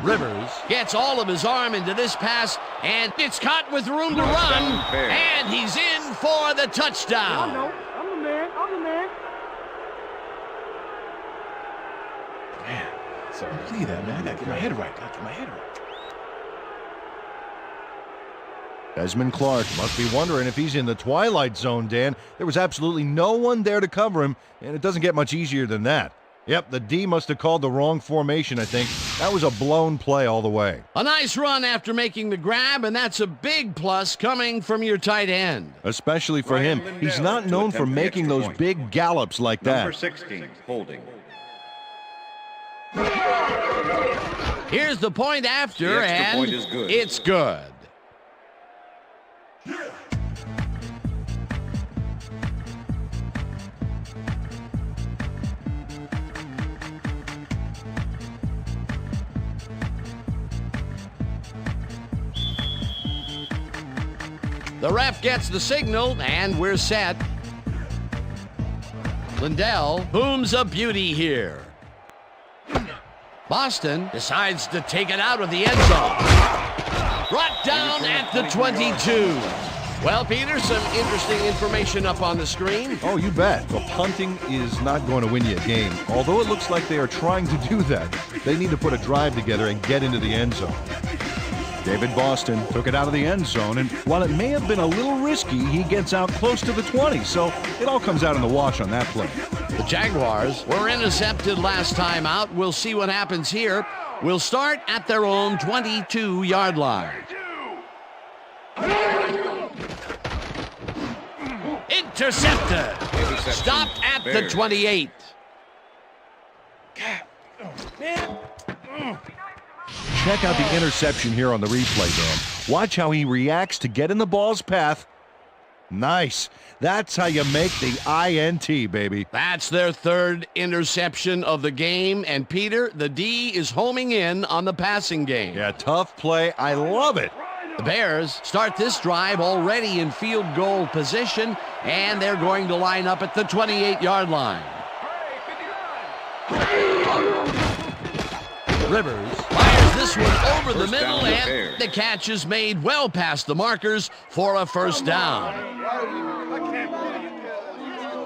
Rivers gets all of his arm into this pass, and it's caught with room to run, and he's in for the touchdown. I'm the man. Man, so see that, man. I got to get my head right. Desmond Clark must be wondering if he's in the twilight zone, Dan. There was absolutely no one there to cover him, and it doesn't get much easier than that. Yep, the D must have called the wrong formation, I think. That was a blown play all the way. A nice run after making the grab, and that's a big plus coming from your tight end. Especially for him. He's not known for making those big gallops like that. Number 16, holding. Here's the point after, The extra and point is good. It's good. The ref gets the signal, and we're set. Lindell booms a beauty here. Boston decides to take it out of the end zone. Brought down at the 22. Well, Peter, some interesting information up on the screen. Oh, you bet. But punting is not going to win you a game. Although it looks like they are trying to do that. They need to put a drive together and get into the end zone. David Boston took it out of the end zone, and while it may have been a little risky, he gets out close to the 20, so it all comes out in the wash on that play. The Jaguars were intercepted last time out. We'll see what happens here. We'll start at their own 22-yard line. Intercepted. Stopped at the 28. Check out the interception here on the replay, Dan. Watch how he reacts to get in the ball's path. Nice. That's how you make the INT, baby. That's their third interception of the game. And Peter, the D is homing in on the passing game. Yeah, tough play. I love it. The Bears start this drive already in field goal position, and they're going to line up at the 28-yard line. Rivers fires this one over the middle, and the catch is made well past the markers for a first down.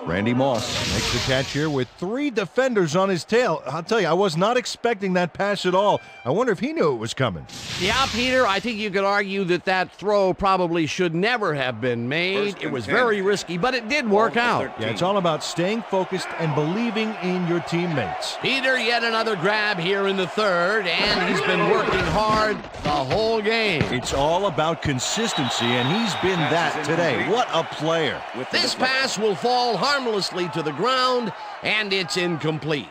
Randy Moss makes the catch here with 3 defenders on his tail. I'll tell you, I was not expecting that pass at all. I wonder if he knew it was coming. Yeah, Peter, I think you could argue that throw probably should never have been made. It was very risky, but it did work out. Yeah, it's all about staying focused and believing in your teammates. Peter, yet another grab here in the third, and he's been working hard the whole game. It's all about consistency, and he's been that today. What a player. This pass will fall harmlessly to the ground, and it's incomplete.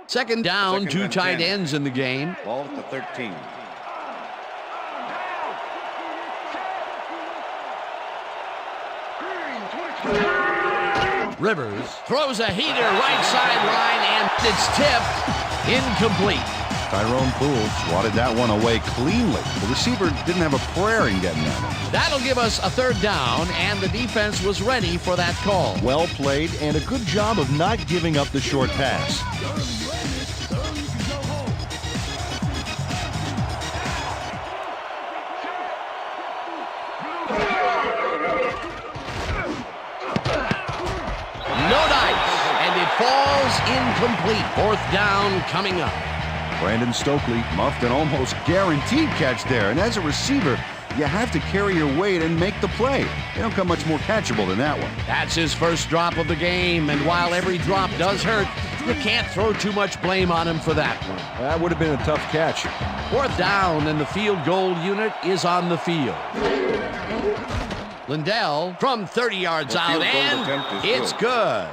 Second down, 2 tight ends in the game. Ball at the 13. Rivers throws a heater right sideline, and it's tipped incomplete. Tyrone Poole swatted that one away cleanly. The receiver didn't have a prayer in getting that one. That'll give us a third down, and the defense was ready for that call. Well played, and a good job of not giving up the short pass. Falls incomplete. Fourth down coming up. Brandon Stokely muffed an almost guaranteed catch there. And as a receiver, you have to carry your weight and make the play. They don't come much more catchable than that one. That's his first drop of the game. And while every drop does hurt, you can't throw too much blame on him for that one. That would have been a tough catch. Fourth down, and the field goal unit is on the field. Lindell from 30 yards out, and it's good.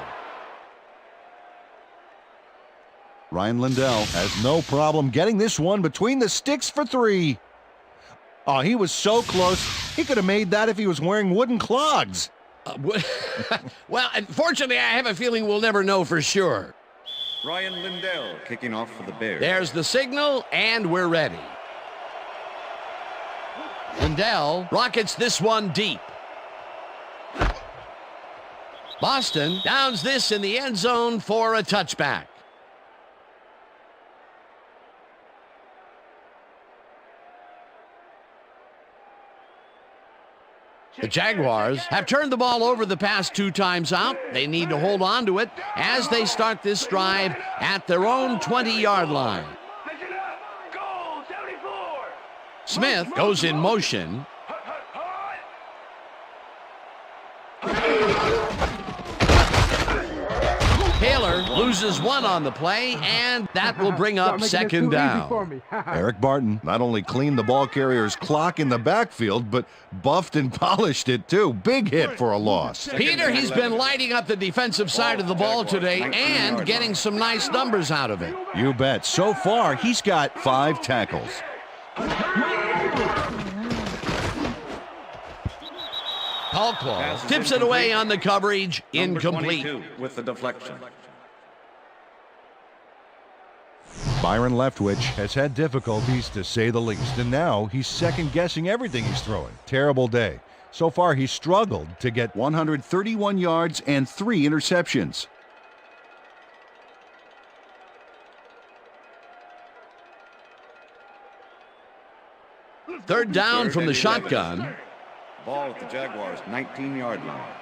Ryan Lindell has no problem getting this one between the sticks for 3. Oh, he was so close. He could have made that if he was wearing wooden clogs. Well, unfortunately, I have a feeling we'll never know for sure. Ryan Lindell kicking off for the Bears. There's the signal, and we're ready. Lindell rockets this one deep. Boston downs this in the end zone for a touchback. The Jaguars have turned the ball over the past 2 times out. They need to hold on to it as they start this drive at their own 20-yard line. Smith goes in motion. Taylor loses one on the play, and that will bring up second down. Eric Barton not only cleaned the ball carrier's clock in the backfield, but buffed and polished it too. Big hit for a loss. Peter, he's been lighting up the defensive side of the ball today and getting some nice numbers out of it. You bet. So far, he's got 5 tackles. Call tips it away on the coverage. Incomplete. With the deflection. Byron Leftwich has had difficulties, to say the least, and now he's second-guessing everything he's throwing. Terrible day. So far, he's struggled to get 131 yards and 3 interceptions. Third down from the shotgun. Ball at the Jaguars' 19-yard line.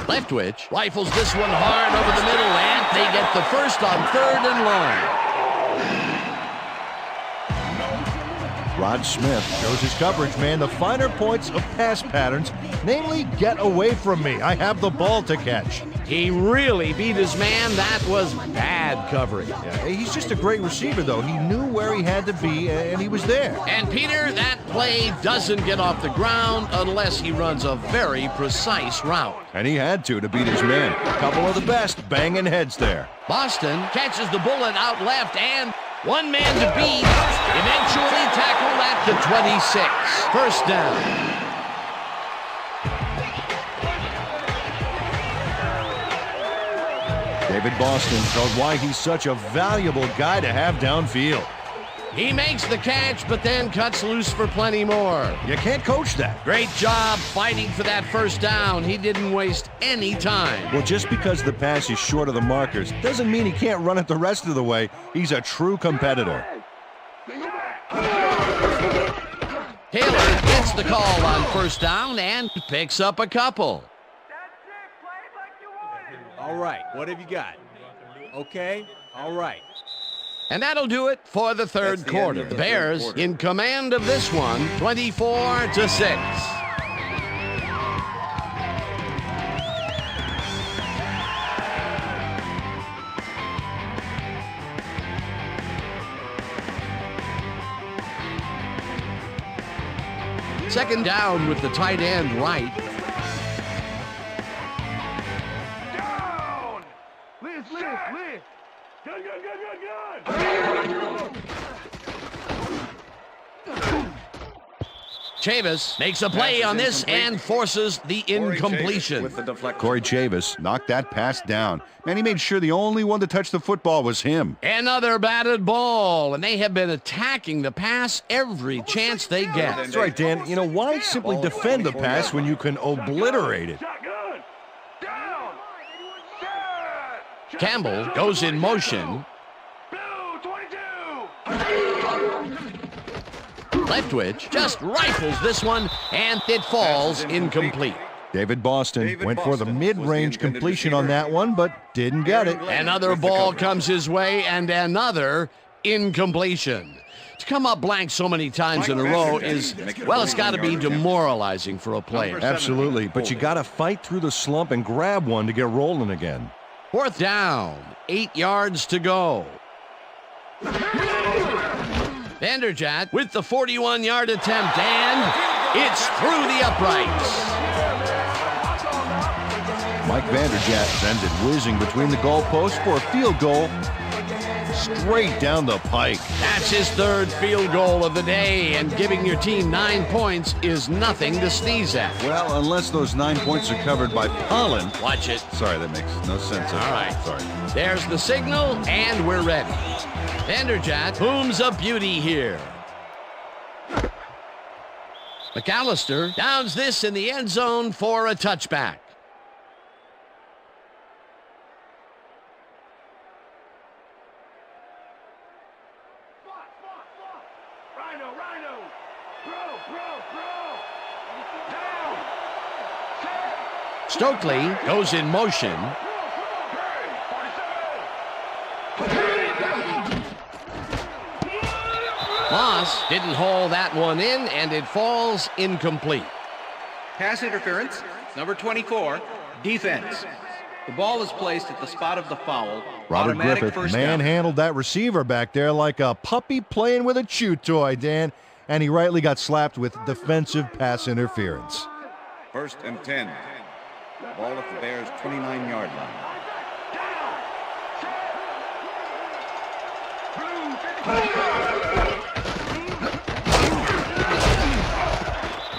Leftwich rifles this one hard over the middle, and they get the first on 3rd and long. Rod Smith shows his coverage man the finer points of pass patterns, namely, get away from me. I have the ball to catch. He really beat his man. That was bad coverage. Yeah, he's just a great receiver, though. He knew where he had to be, and he was there. And Peter, that play doesn't get off the ground unless he runs a very precise route. And he had to beat his man. A couple of the best banging heads there. Boston catches the bullet out left, and one man to beat. Eventually tackled at the 26. First down. David Boston showed why he's such a valuable guy to have downfield. He makes the catch, but then cuts loose for plenty more. You can't coach that. Great job fighting for that first down. He didn't waste any time. Well, just because the pass is short of the markers doesn't mean he can't run it the rest of the way. He's a true competitor. Taylor gets the call on first down and picks up a couple. All right, what have you got? Okay, all right. And that'll do it for the third quarter. The Bears in command of this one, 24-6. Second down with the tight end right. Chavis makes a play on this and forces the incompletion. With the deflection. Corey Chavis knocked that pass down. Man, he made sure the only one to touch the football was him. Another batted ball, and they have been attacking the pass every chance they get. That's right, Dan. You know, why simply defend the pass when you can obliterate it? Campbell goes in motion. Leftwich just rifles this one, and it falls incomplete. David Boston went for the mid-range completion on that one, but didn't get it. Another ball comes his way, and another incompletion. To come up blank so many times in a row is, well, it's got to be demoralizing for a player. Absolutely, but you got to fight through the slump and grab one to get rolling again. 4th down, 8 yards to go. Vanderjagt with the 41-yard attempt, and it's through the uprights. Mike Vanderjagt sends it whizzing between the goalposts for a field goal straight down the pike. That's his 3rd field goal of the day, and giving your team 9 points is nothing to sneeze at. Well, unless those 9 points are covered by pollen. Watch it. Sorry, that makes no sense. All right. Sorry. There's the signal, and we're ready. Vanderjagt booms a beauty here. McAllister downs this in the end zone for a touchback. Stokely goes in motion. Moss didn't haul that one in, and it falls incomplete. Pass interference, number 24, defense. The ball is placed at the spot of the foul. Robert Automatic Griffith first down. manhandled that receiver back there like a puppy playing with a chew toy, Dan, and he rightly got slapped with defensive pass interference. 1st and 10. Ball at the Bears' 29-yard line.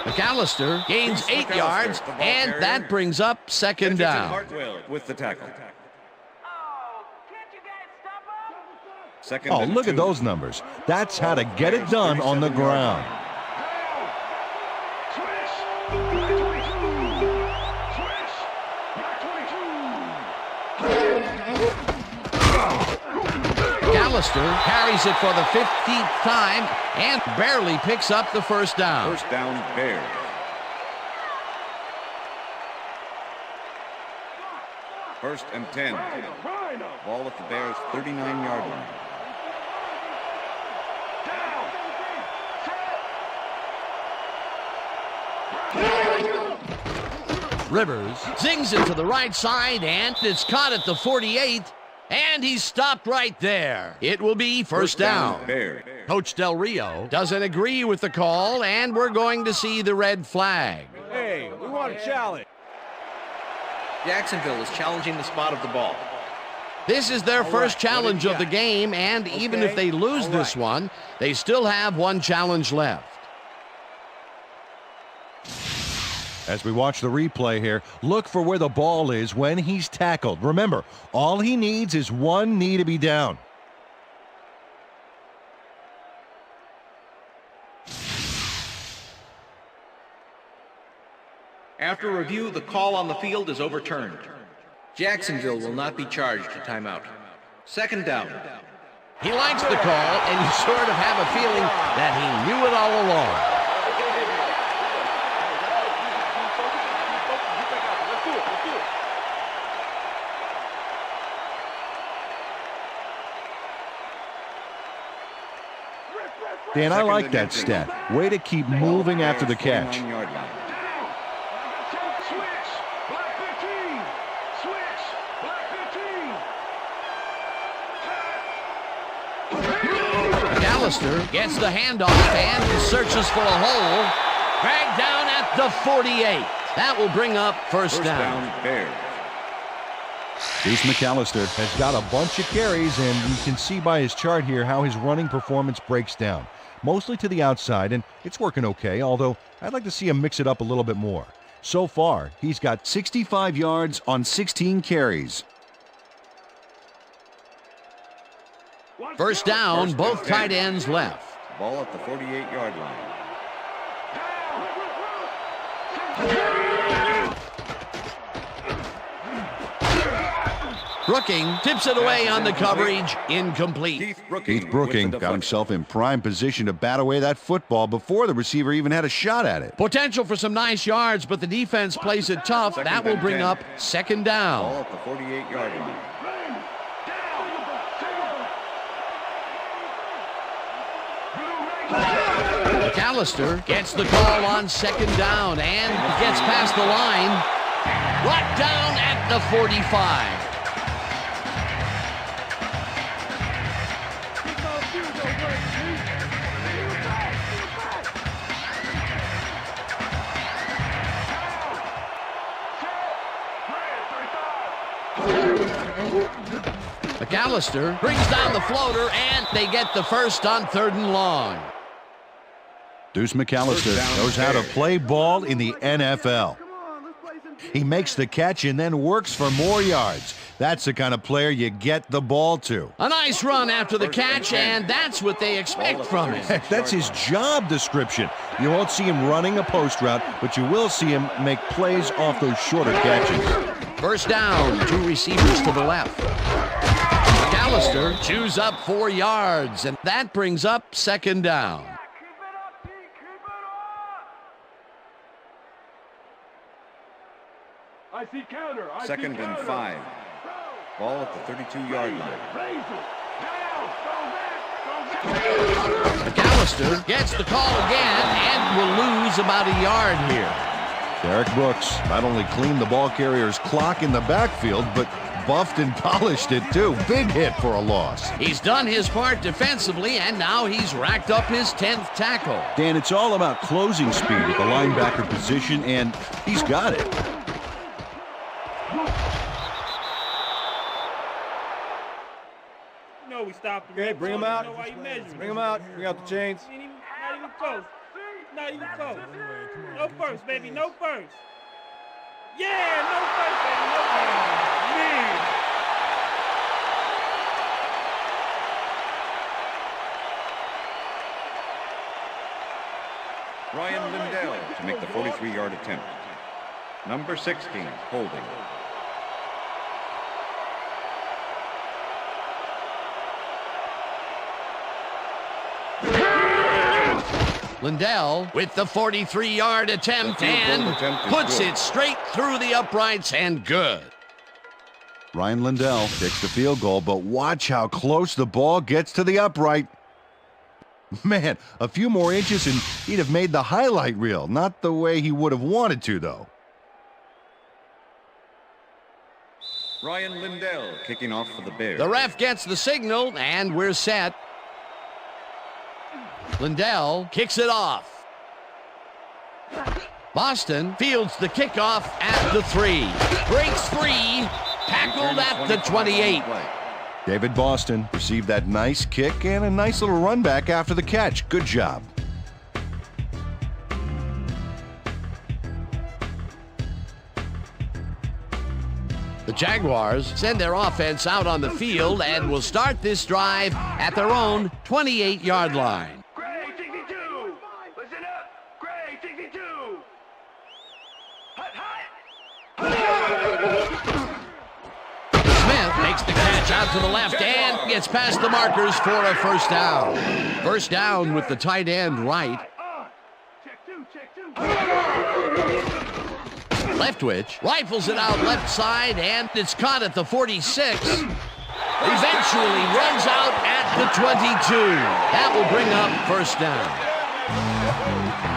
McAllister gains 8 yards, and that brings up 2nd down. Hartwell with the tackle. Oh, look at those numbers. That's how to get it done on the ground. McAllister carries it for the 15th time and barely picks up the 1st down. 1st down, Bears. First and 10. Ball at the Bears' 39-yard line. Rivers zings it to the right side, and it's caught at the 48, and he's stopped right there. It will be first down. Coach Del Rio doesn't agree with the call, and we're going to see the red flag. Hey, we want a challenge. Jacksonville is challenging the spot of the ball. This is their first challenge of the game, and even if they lose this one, they still have one challenge left. As we watch the replay here, look for where the ball is when he's tackled. Remember, all he needs is one knee to be down. After review, the call on the field is overturned. Jacksonville will not be charged a timeout. 2nd down. He likes the call, and you sort of have a feeling that he knew it all along. Dan, I like that stat. Way to keep moving after the catch. McAllister gets the handoff and searches for a hole. Dragged down at the 48. That will bring up first down. Bruce McAllister has got a bunch of carries, and you can see by his chart here how his running performance breaks down. mostly to the outside, and it's working okay, although I'd like to see him mix it up a little bit more. So far, he's got 65 yards on 16 carries. First down, both tight ends left. Ball at the 48-yard line. Brooking tips it away on the coverage. Incomplete. Keith Brooking got himself in prime position to bat away that football before the receiver even had a shot at it. Potential for some nice yards, but the defense plays it tough. That will bring up second down. Ball at the 48-yard line. McAllister gets the call on second down and gets past the line. Brought down at the 45. McAllister brings down the floater, and they get the first on 3rd and long. Deuce McAllister knows how to play ball in the NFL. He makes the catch and then works for more yards. That's the kind of player you get the ball to. A nice run after the catch, and that's what they expect from him. Heck, that's his job description. You won't see him running a post route, but you will see him make plays off those shorter catches. First down, 2 receivers to the left. McAllister chews up 4 yards, and that brings up second down. Second and 5. Ball at the 32-yard line. McAllister gets the call again and will lose about a yard here. Derek Brooks not only cleaned the ball carrier's clock in the backfield, but buffed and polished it too. Big hit for a loss. He's done his part defensively, and now he's racked up his 10th tackle. Dan, it's all about closing speed at the linebacker position, and he's got it. No, we stopped him. Okay, bring him out. Bring him out. Bring out the chains. Not even close. Not even close. No first, baby. No first. Yeah, no first, baby. No first. Man. Ryan Lindell to make the 43-yard attempt. Number 16, holding. Lindell with the 43-yard attempt and puts it straight through the uprights and good. Ryan Lindell kicks the field goal, but watch how close the ball gets to the upright. Man, a few more inches and he'd have made the highlight reel. Not the way he would have wanted to, though. Ryan Lindell kicking off for the Bears. The ref gets the signal, and we're set. Lindell kicks it off. Boston fields the kickoff at the 3. Breaks free. Tackled at the 28. David Boston received that nice kick and a nice little run back after the catch. Good job. The Jaguars send their offense out on the field and will start this drive at their own 28-yard line. Gray 62. Listen up. Gray 62. Hut, hut. Smith makes the catch out to the left and gets past the markers for a first down. First down with the tight end right. Check two. Leftwich rifles it out left side, and it's caught at the 46. Eventually runs out at the 22. That will bring up first down.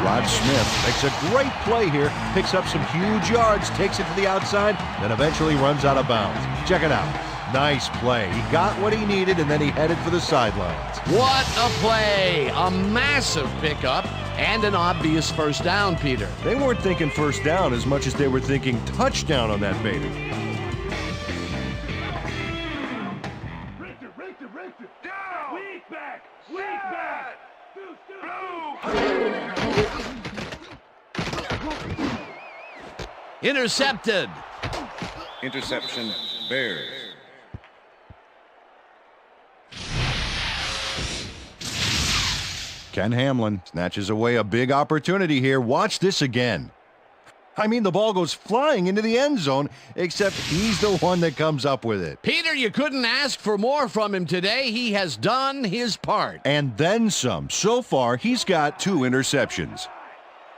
Rod Smith makes a great play here, picks up some huge yards, takes it to the outside, then eventually runs out of bounds. Check it out. Nice play. He got what he needed, and then he headed for the sidelines. What a play. A massive pickup and an obvious first down, Peter. They weren't thinking first down as much as they were thinking touchdown on that baby. Richter. Down. Weak back. Intercepted. Interception, Bears. Ken Hamlin snatches away a big opportunity here. Watch this again. I mean, the ball goes flying into the end zone, except he's the one that comes up with it. Peter, you couldn't ask for more from him today. He has done his part. And then some. So far, he's got 2 interceptions.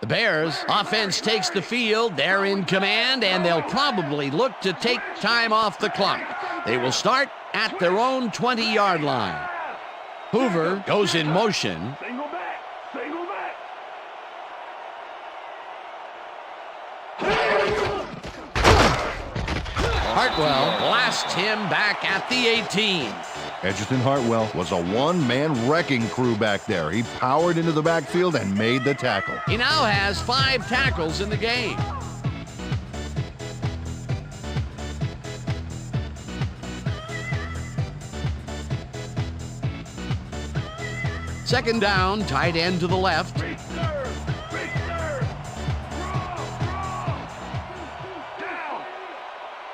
The Bears offense takes the field. They're in command, and they'll probably look to take time off the clock. They will start at their own 20-yard line. Hoover goes in motion. Single back. Single back. Hartwell blasts him back at the 18. Edgerton Hartwell was a one-man wrecking crew back there. He powered into the backfield and made the tackle. He now has 5 tackles in the game. Second down, tight end to the left. Big serve. Big serve. Draw. Down.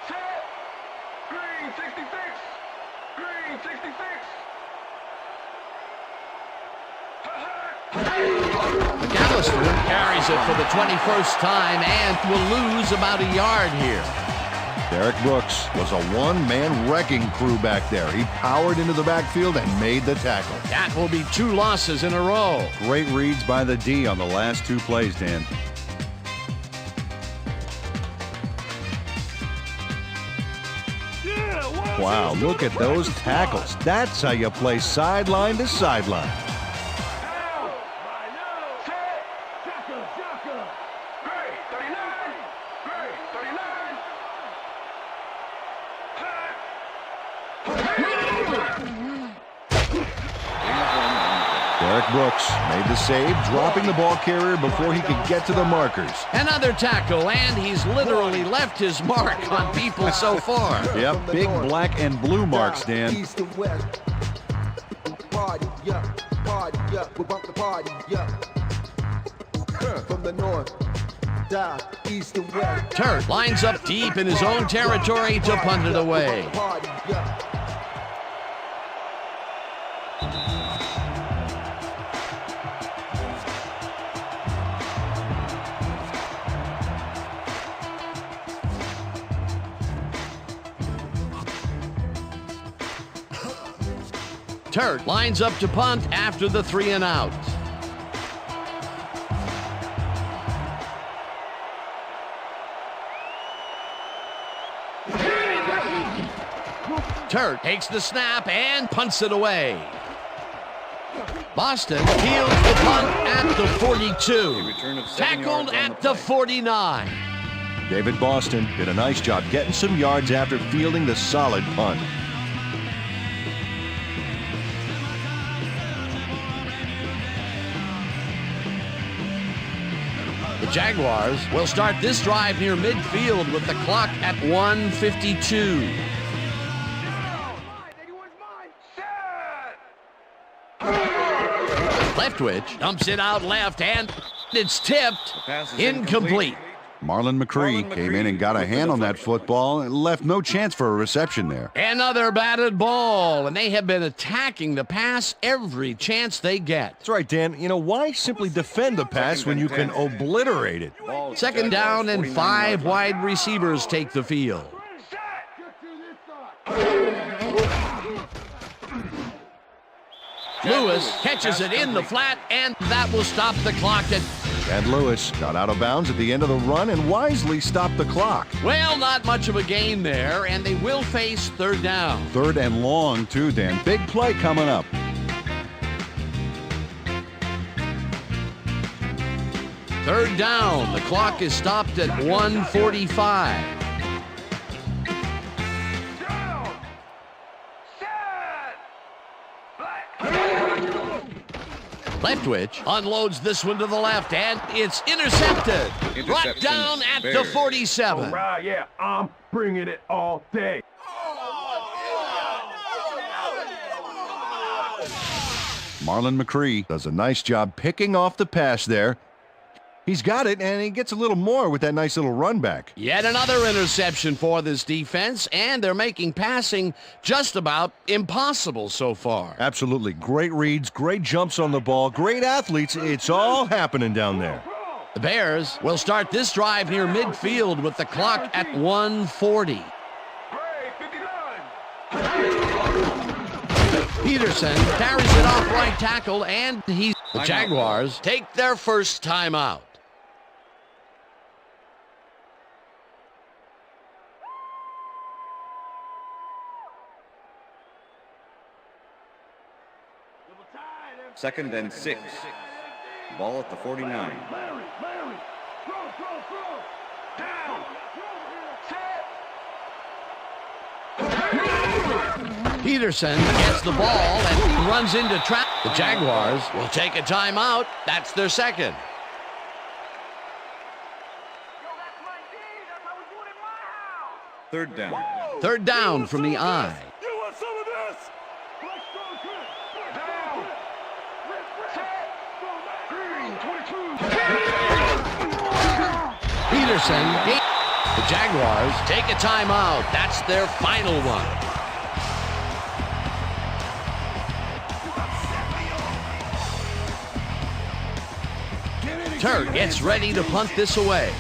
Set. Green 66. Green 66. McAllister carries it for the 21st time and will lose about a yard here. Derek Brooks was a one-man wrecking crew back there. He powered into the backfield and made the tackle. That will be 2 losses in a row. Great reads by the D on the last 2 plays, Dan. Wow, look at those tackles. That's how you play sideline to sideline. Derek Brooks made the save, dropping the ball carrier before he could get to the markers. Another tackle, and he's literally left his mark on people so far. Yep, big black and blue marks, Dan. East and west. Party, yeah. Party, yeah. We bump the party, yeah. From the north, south, east and west. Turt lines up deep in his own territory to punt it away. Party, yeah. Turt lines up to punt after the 3 and out. Turt takes the snap and punts it away. Boston fields the punt at the 42. Tackled at the 49. David Boston did a nice job getting some yards after fielding the solid punt. The Jaguars will start this drive near midfield with the clock at 1:52. Leftwich dumps it out left, and it's tipped. Incomplete. Marlon McCree came in and got a hand on that football and left no chance for a reception there. Another batted ball, and they have been attacking the pass every chance they get. That's right, Dan. You know, why simply defend the pass when you can obliterate it? Second down and 5 wide receivers take the field. Lewis catches it in the flat, and that will stop the clock at... Chad Lewis got out of bounds at the end of the run and wisely stopped the clock. Well, not much of a gain there, and they will face 3rd down. 3rd and long, too, Dan. Big play coming up. Third down. The clock is stopped at 1:45. Leftwich unloads this one to the left, and it's intercepted. Brought down at the 47. All right, yeah, I'm bringing it all day. Marlon McCree does a nice job picking off the pass there. He's got it, and he gets a little more with that nice little run back. Yet another interception for this defense, and they're making passing just about impossible so far. Absolutely. Great reads, great jumps on the ball, great athletes. It's all happening down there. The Bears will start this drive near midfield with the clock at 1:40. Peterson carries it off right tackle, and the Jaguars take their first timeout. Second and 6. Ball at the 49. Peterson gets the ball and runs into trap. The Jaguars will take a timeout. That's their second. Third down. Third down from the eye. Peterson. The Jaguars take a timeout. That's their final one. Turk gets ready to punt this away.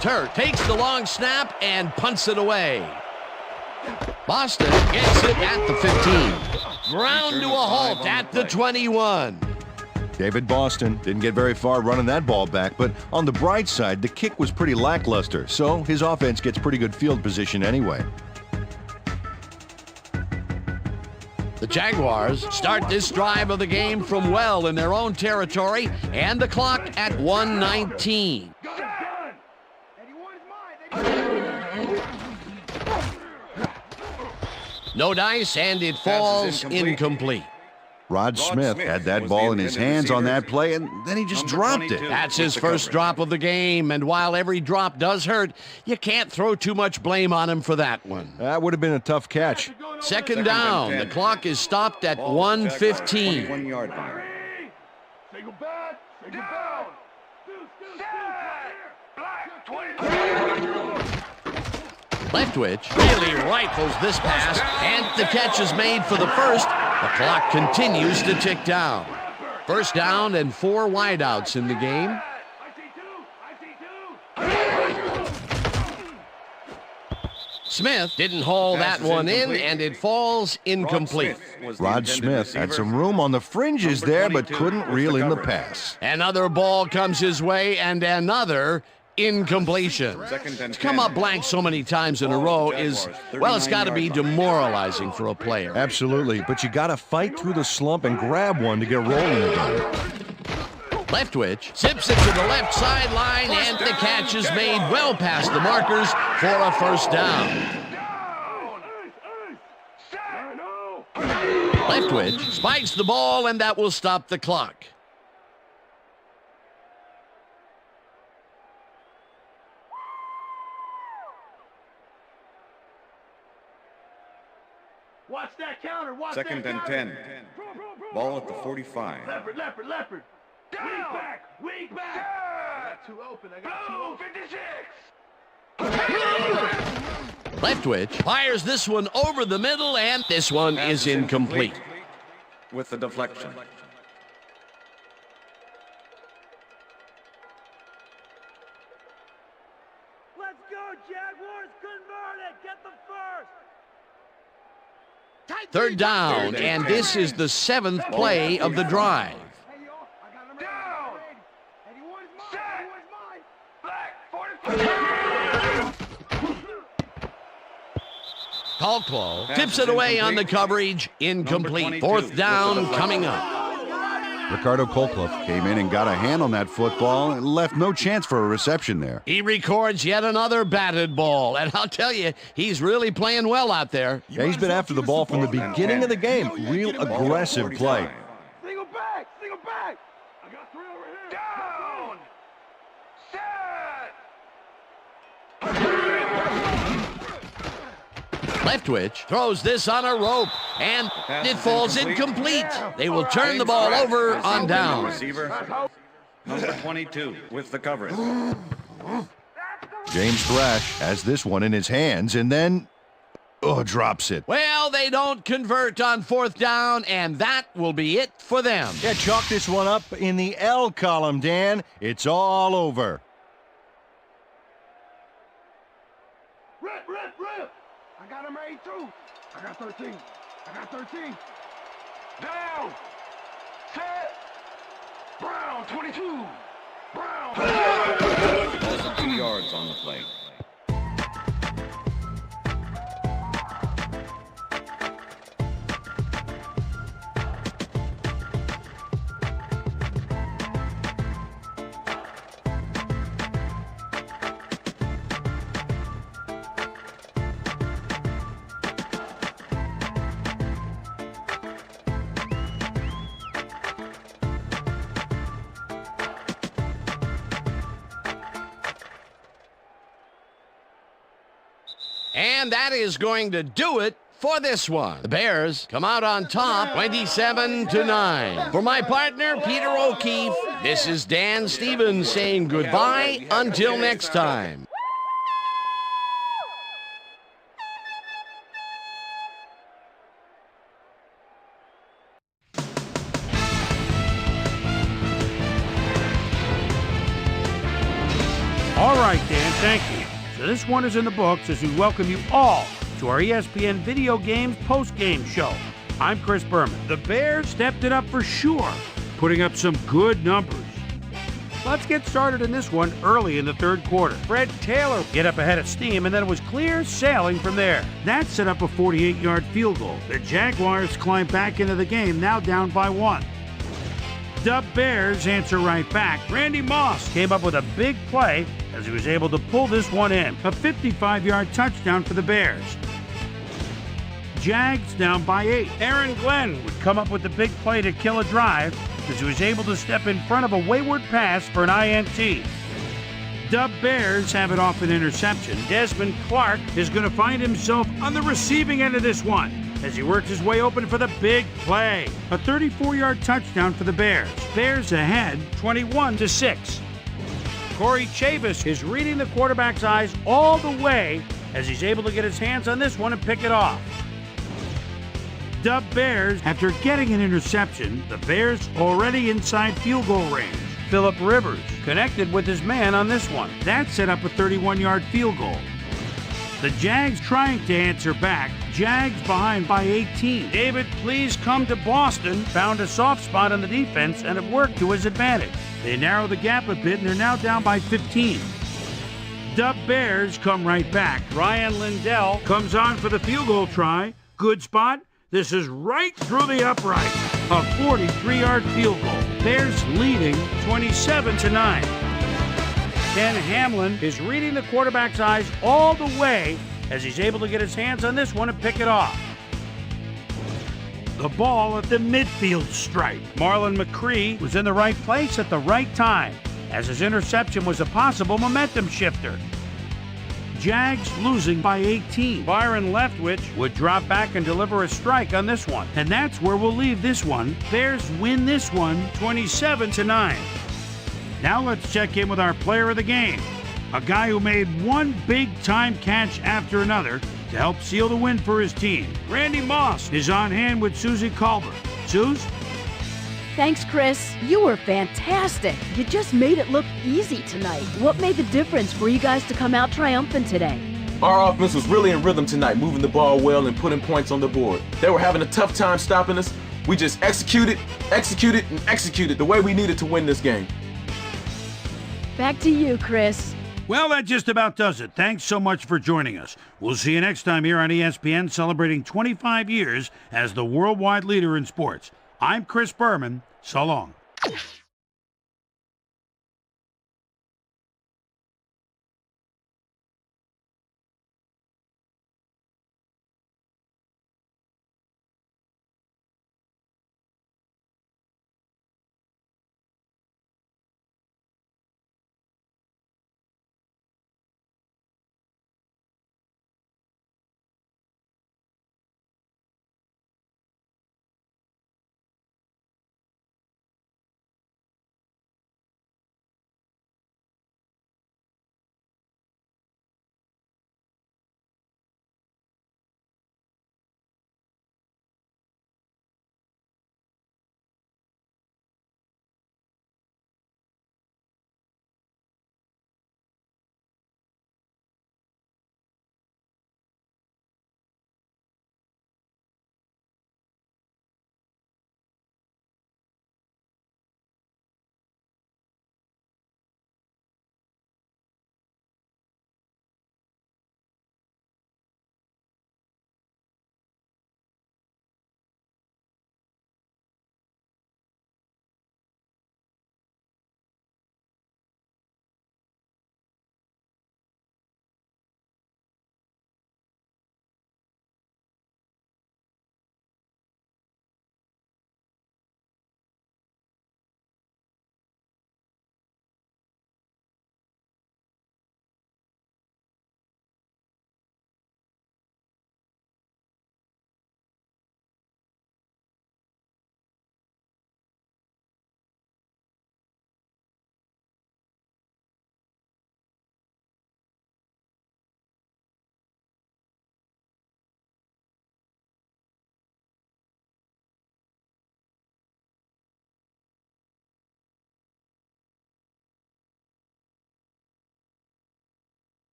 Turk takes the long snap and punts it away. Boston gets it at the 15. Ground to a halt at the 21. David Boston didn't get very far running that ball back, but on the bright side, the kick was pretty lackluster, so his offense gets pretty good field position anyway. The Jaguars start this drive of the game from well in their own territory, and the clock at 1:19. No dice, and it falls incomplete. Rod Smith had that ball in his hands on that play, and then he just dropped it. That's his first drop of the game, and while every drop does hurt, you can't throw too much blame on him for that one. That would have been a tough catch. Second down. The clock is stopped at 1:15. 21-yard line. Leftwich really rifles this pass, and the catch is made for the first. The clock continues to tick down. First down and 4 wideouts in the game. Smith didn't haul that one in, and it falls incomplete. Rod Smith had some room on the fringes there, but couldn't reel in the pass. Another ball comes his way, and another incompletion. To come up blank so many times in a row is, well, it's got to be demoralizing for a player. Absolutely, but you got to fight through the slump and grab one to get rolling again. Leftwich zips it to the left sideline, and the catch is made well past the markers for a first down. Leftwich spikes the ball, and that will stop the clock. Watch that counter. Watch Second that and counter. 10. Ball at the 45. Leopard. Weak back. I got two open. Blue 56. Leftwich fires this one over the middle, and this one is incomplete. With the deflection. Let's go, Jaguars. Convert it. Get the first. Third down, and this is the 7th play of the drive. Caldwell tips it away on the coverage. Incomplete. Fourth down coming up. Ricardo Colclough came in and got a hand on that football and left no chance for a reception there. He records yet another batted ball, and I'll tell you, he's really playing well out there. Yeah, he's been after the ball from the beginning of the game. Real aggressive play. Single back. I got 3 over here. Down. Set. Leftwich throws this on a rope, and it falls incomplete. They will turn the ball over on down. Receiver, number 22, with the coverage. James Thrash has this one in his hands and then drops it. Well, they don't convert on 4th down, and that will be it for them. Yeah, chalk this one up in the L column, Dan. It's all over. Rip! I got him made too. I got 13. Down! Set! Brown, 22! Brown! Loss of 2 yards on the play. And that is going to do it for this one. The Bears come out on top, 27-9. For my partner, Peter O'Keefe, this is Dan Stevens saying goodbye until next time. All right, Dan, thank you. So this one is in the books as we welcome you all to our ESPN Video Games post-game show. I'm Chris Berman. The Bears stepped it up for sure, putting up some good numbers. Let's get started in this one early in the third quarter. Fred Taylor get up ahead of steam, and then it was clear sailing from there. That set up a 48-yard field goal. The Jaguars climbed back into the game, now down by 1. The Bears answer right back. Randy Moss came up with a big play as he was able to pull this one in. A 55-yard touchdown for the Bears. Jags down by 8. Aaron Glenn would come up with the big play to kill a drive as he was able to step in front of a wayward pass for an INT. The Bears have it off an interception. Desmond Clark is going to find himself on the receiving end of this one as he works his way open for the big play. A 34-yard touchdown for the Bears. Bears ahead 21-6. Corey Chavis is reading the quarterback's eyes all the way as he's able to get his hands on this one and pick it off. The Bears, after getting an interception, the Bears already inside field goal range. Phillip Rivers connected with his man on this one. That set up a 31-yard field goal. The Jags trying to answer back. Jags behind by 18. David, please come to Boston. Found a soft spot on the defense and have worked to his advantage. They narrow the gap a bit and they're now down by 15. The Bears come right back. Ryan Lindell comes on for the field goal try. Good spot. This is right through the upright. A 43-yard field goal. Bears leading 27-9. Ken Hamlin is reading the quarterback's eyes all the way as he's able to get his hands on this one and pick it off. The ball at the midfield stripe. Marlon McCree was in the right place at the right time as his interception was a possible momentum shifter. Jags losing by 18. Byron Leftwich would drop back and deliver a strike on this one. And that's where we'll leave this one. Bears win this one 27-9. Now let's check in with our player of the game. A guy who made one big-time catch after another to help seal the win for his team. Randy Moss is on hand with Susie Colbert. Suze? Thanks, Chris. You were fantastic. You just made it look easy tonight. What made the difference for you guys to come out triumphant today? Our offense was really in rhythm tonight, moving the ball well and putting points on the board. They were having a tough time stopping us. We just executed the way we needed to win this game. Back to you, Chris. Well, that just about does it. Thanks so much for joining us. We'll see you next time here on ESPN, celebrating 25 years as the worldwide leader in sports. I'm Chris Berman. So long.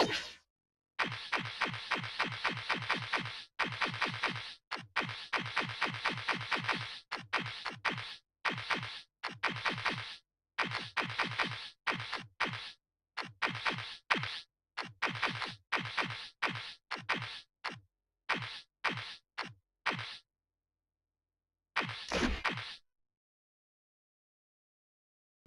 Bye.